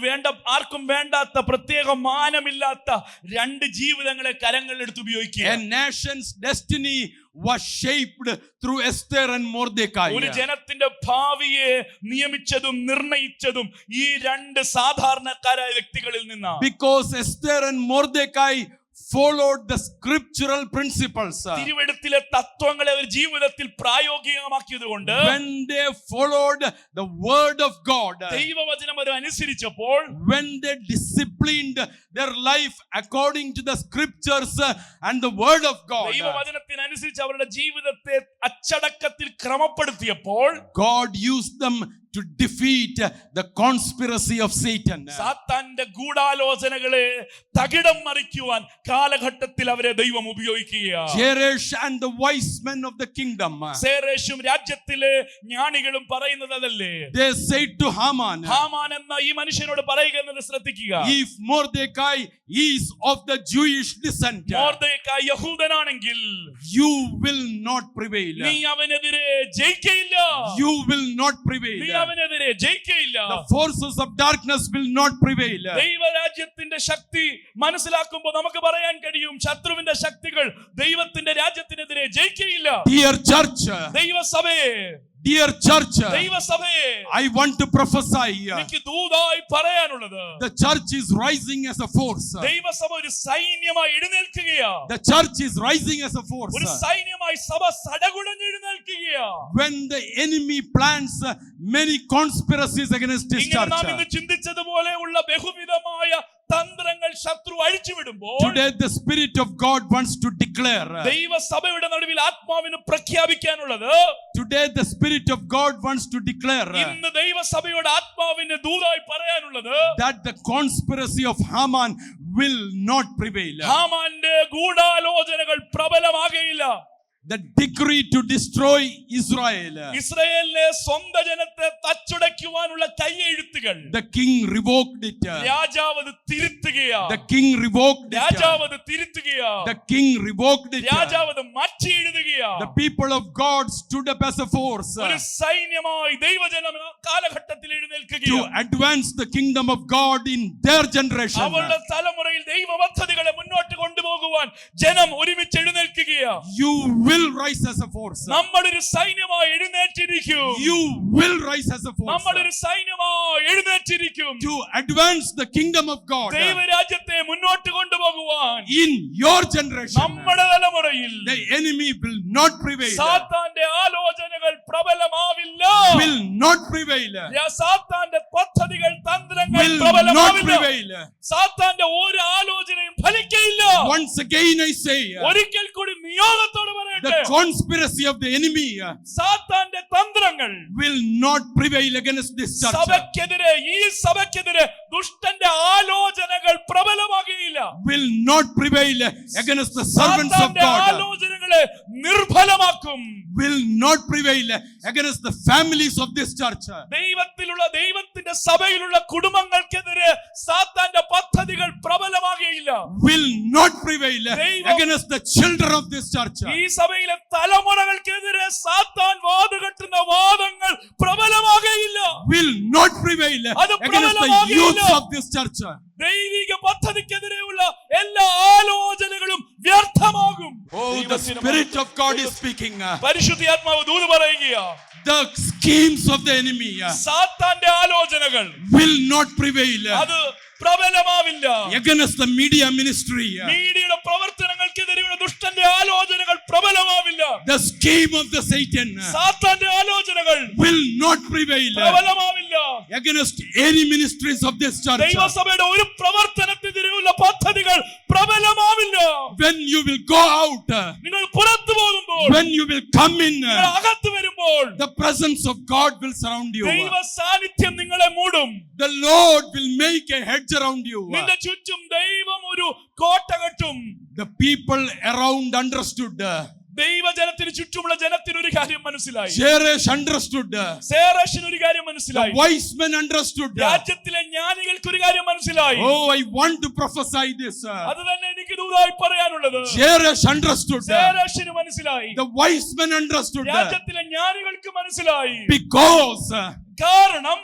ആർക്കും വേണ്ടാത്ത പ്രത്യേക മാനമില്ലാത്ത രണ്ട് ജീവിതങ്ങളെ കരങ്ങളിലെടുത്ത് ഉപയോഗിക്കുക. A nation's destiny was shaped through Esther and Mordecai. ഒരു ജനത്തിന്റെ ഭാവിയെ നിയമിച്ചതും നിർണയിച്ചതും ഈ രണ്ട് സാധാരണക്കാരായ വ്യക്തികളിൽ നിന്നാണ്. Because Esther and Mordecai followed the scriptural principles. തിരുവെഴുത്തിലെ തത്വങ്ങളെ ഒരു ജീവിതത്തിൽ പ്രായോഗികമാക്കിയതുകൊണ്ട്, when they followed the word of God, ദൈവവചനം അവർ അനുസരിച്ചപ്പോൾ, when they disciplined their life according to the scriptures and the word of God, ദൈവവചനത്തിനനുസരിച്ച് അവരുടെ ജീവിതത്തെ അച്ചടക്കത്തിൽ ക്രമപ്പെടുത്തിയപ്പോൾ, God used them to defeat the conspiracy of Satan. സാത്താന്റെ ഗൂഢാലോചനകളെ തകിടം മറിക്കുവാൻ കാലഘട്ടത്തിൽ അവരെ ദൈവം ഉപയോഗിക്കുകയാണ്. Zeresh and the wise men of the kingdom, സേറേഷും രാജ്യത്തിലെ ജ്ഞാനികളും പറയുന്നത് അതല്ലേ? they said to Haman, Haman എന്ന ഈ മനുഷ്യനോട് പറയുക എന്നത് ശ്രദ്ധിക്കുക. if Mordecai is of the Jewish descent, Mordecai യഹൂദനാണെങ്കിൽ you will not prevail. നീ അവനെതിരെ ജയിക്കയില്ല. You will not prevail. നീ അവനെതിരെ ജയിക്കയില്ല. The forces of darkness will not prevail. ദൈവരാജ്യത്തിന്റെ ശക്തി മനസ്സിലാക്കുമ്പോൾ നമുക്ക് പറയാൻ കഴിയും, ശത്രുവിന്റെ ശക്തികൾ ദൈവത്തിന്റെ രാജ്യത്തിനെതിരെ ജയിക്കയില്ല. Dear church, ദൈവസഭയെ, dear church, ദൈവസഭയെ, I want to prophesy. എനിക്ക് ദൂതായി പറയാനുള്ളത്, The church is rising as a force. ദൈവസഭ ഒരു സൈന്യമായി എഴുന്നേൽക്കുകയാ. The church is rising as a force. ഒരു സൈന്യമായി സഭ സടകുടഞ്ഞ് എഴുന്നേൽക്കുകയാ. When the enemy plans many conspiracies against his ഇങ്ങനെ നാം church, ഇന്ന് ചിന്തിച്ചതുപോലെ ഉള്ള ബഹുവിധമായ തന്ത്രങ്ങൾ ശത്രു അഴിച്ചുവിടുമ്പോൾ, today the Spirit of God wants to declare. ദൈവസഭയുടെ നടുവിൽ ആത്മാവിന് പ്രഖ്യാപിക്കാനുള്ളത്, Today the Spirit of God wants to declare ഇന്ന് ദൈവസഭയുടെ ആത്മാവിന് ദൂതായി പറയാനുള്ളത്, that the conspiracy of Haman will not prevail. ഹാമാന്റെ ഗൂഢാലോചനകൾ പ്രബലമാകയില്ല. the decree to destroy Israel. ഇസ്രായേലിലെ സ്വന്തം ജനത്തെ തച്ചുടയ്ക്കുവാനുള്ള കൈയെഴുത്തുകൾ The king revoked it. രാജാവ് അത് തിരുത്തുകയാ. The king revoked it. രാജാവ് അത് തിരുത്തുകയാ. The king revoked it. രാജാവ് അത് മാറ്റി എഴുതുകയാ. The people of God stood up as a force ഒരു സൈന്യമായി ദൈവജനം ആ കാലഘട്ടത്തിൽ to എഴുന്നേൽക്കുകയാ. advance the kingdom of God in their generation. അവരുടെ തലമുറയിൽ ദൈവ പദ്ധതികളെ മുന്നോട്ട് കൊണ്ടുപോകുവാൻ ജനം ഒരുമിച്ച് എഴുന്നേൽക്കുകയാ. You will rise as a force. നമ്മളൊരു സൈന്യമായി എഴുന്നേറ്റിരിക്കും. You will rise as a force നമ്മളൊരു സൈന്യമായി എഴുന്നേറ്റിരിക്കും. to advance the kingdom of God ദൈവരാജ്യത്തെ മുന്നോട്ട് കൊണ്ടുപോകുവാൻ in your generation. നമ്മുടെ തലമുറയിൽ The enemy will not prevail. സാത്താന്റെ ആലോചനകൾ പ്രബലമാവില്ല. Will not prevail. സാത്താന്റെ പദ്ധതികൾ തന്ത്രങ്ങൾ Will not പ്രബലമാവില്ല. prevail. സാത്താന്റെ ഒരു ആലോചനയും ഫലിക്കയില്ല. Once again I say, ഒരിക്കൽ കൂടി നിയോഗത്തോട് പറയട്ടെ, the conspiracy of the enemy സാത്താന്റെ തന്ത്രങ്ങൾ will not prevail against this church. സഭയ്ക്കെതിരെ, ഈ സഭയ്ക്കെതിരെ ദുഷ്ടന്റെ ആലോചനകൾ പ്രബലമാകുകയില്ല. Will not prevail against the servants of സാത്താന്റെ God. ആലോചനകളെ നിർഫലമാക്കും. Will not prevail against the families of this church. ദൈവത്തിന്റെ സഭയിലുള്ള കുടുംബങ്ങൾക്കെതിരെ സാത്താന്റെ പദ്ധതികൾ പ്രബലമാകുകയില്ല. Will not prevail against the children of this church. ഈ സഭയിലെ തലമുറകൾക്കെതിരെ സാത്താൻ വാതുകെട്ടുന്ന വാദങ്ങൾ പ്രബലമാകുകയില്ല. Will not prevail അത് against the പ്രബലമാകുകയില്ല. youths of this church. ദൈവിക പദ്ധതിക്കെതിരെയുള്ള എല്ലാ ആലോചനകളും വ്യർത്ഥമാകും. Oh, the Spirit of God is speaking. പരിശുദ്ധാത്മാവ് ദൂത് പറയുകയാ. The schemes of the enemy സാത്താന്റെ ആലോചനകൾ will not prevail അത് പ്രബലമാവില്ല. against the media ministry. മീഡിയയുടെ പ്രവർത്തനങ്ങൾക്കെതിരെയുള്ള ദുഷ്ടന്റെ ആലോചനകൾ പ്രബലമാവില്ല. The scheme of the Satan സാത്താന്റെ ആലോചനകൾ will not prevail പ്രബലമാവില്ല. against any ministries of this church. ദൈവസഭയുടെ ഒരു പ്രവർത്തനത്തിനെതിരെയുള്ള പദ്ധതികൾ പ്രബലമാവില്ല. When you will go out, നിങ്ങൾ പുറത്തു പോകുമ്പോൾ, when you will come in, നിങ്ങൾ അകത്ത് വരുമ്പോൾ the presence of God will surround you. ദൈവ സാന്നിധ്യം നിങ്ങളെ മൂടും. The Lord will make a hedge around you. നിന്റെ ചുറ്റും ദൈവം ഒരു കോട്ട കെട്ടും. The people around understood. ദൈവജനത്തിന് ചുറ്റുമുള്ള ജനത്തിന് ഒരു കാര്യം മനസ്സിലായി. Zeresh understood. സേറശിന് ഒരു കാര്യം The മനസ്സിലായി. wise men understood. രാജ്യത്തിലെ ജ്ഞാനികൾക്ക് ഒരു കാര്യം മനസ്സിലായി. Oh, I want to prophesy this. അത് തന്നെ എനിക്ക് ദൂതായി പറയാനുള്ളത്. Zeresh understood. സേറശിന് മനസ്സിലായി. The wise men understood. രാജ്യത്തിലെ ജ്ഞാനികൾക്ക് മനസ്സിലായി. Because കാരണം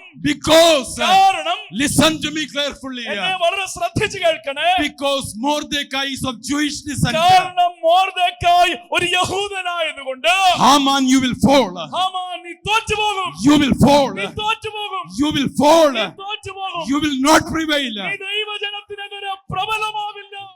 listen to me carefully. എന്നെ വളരെ ശ്രദ്ധിച്ചു കേൾക്കണേ. Because Mordecai is of Jewish descent. കാരണം മൊർദെഖായി ഒരു യഹൂദനായതുകൊണ്ട് Haman, you will fall. Haman നീ തോറ്റുപോകും. You will fall. നീ തോറ്റുപോകും. You will fall. നീ തോറ്റുപോകും. You will not prevail. നീ ദൈവജനത്തിനെതിരെ പ്രബലമാവില്ല.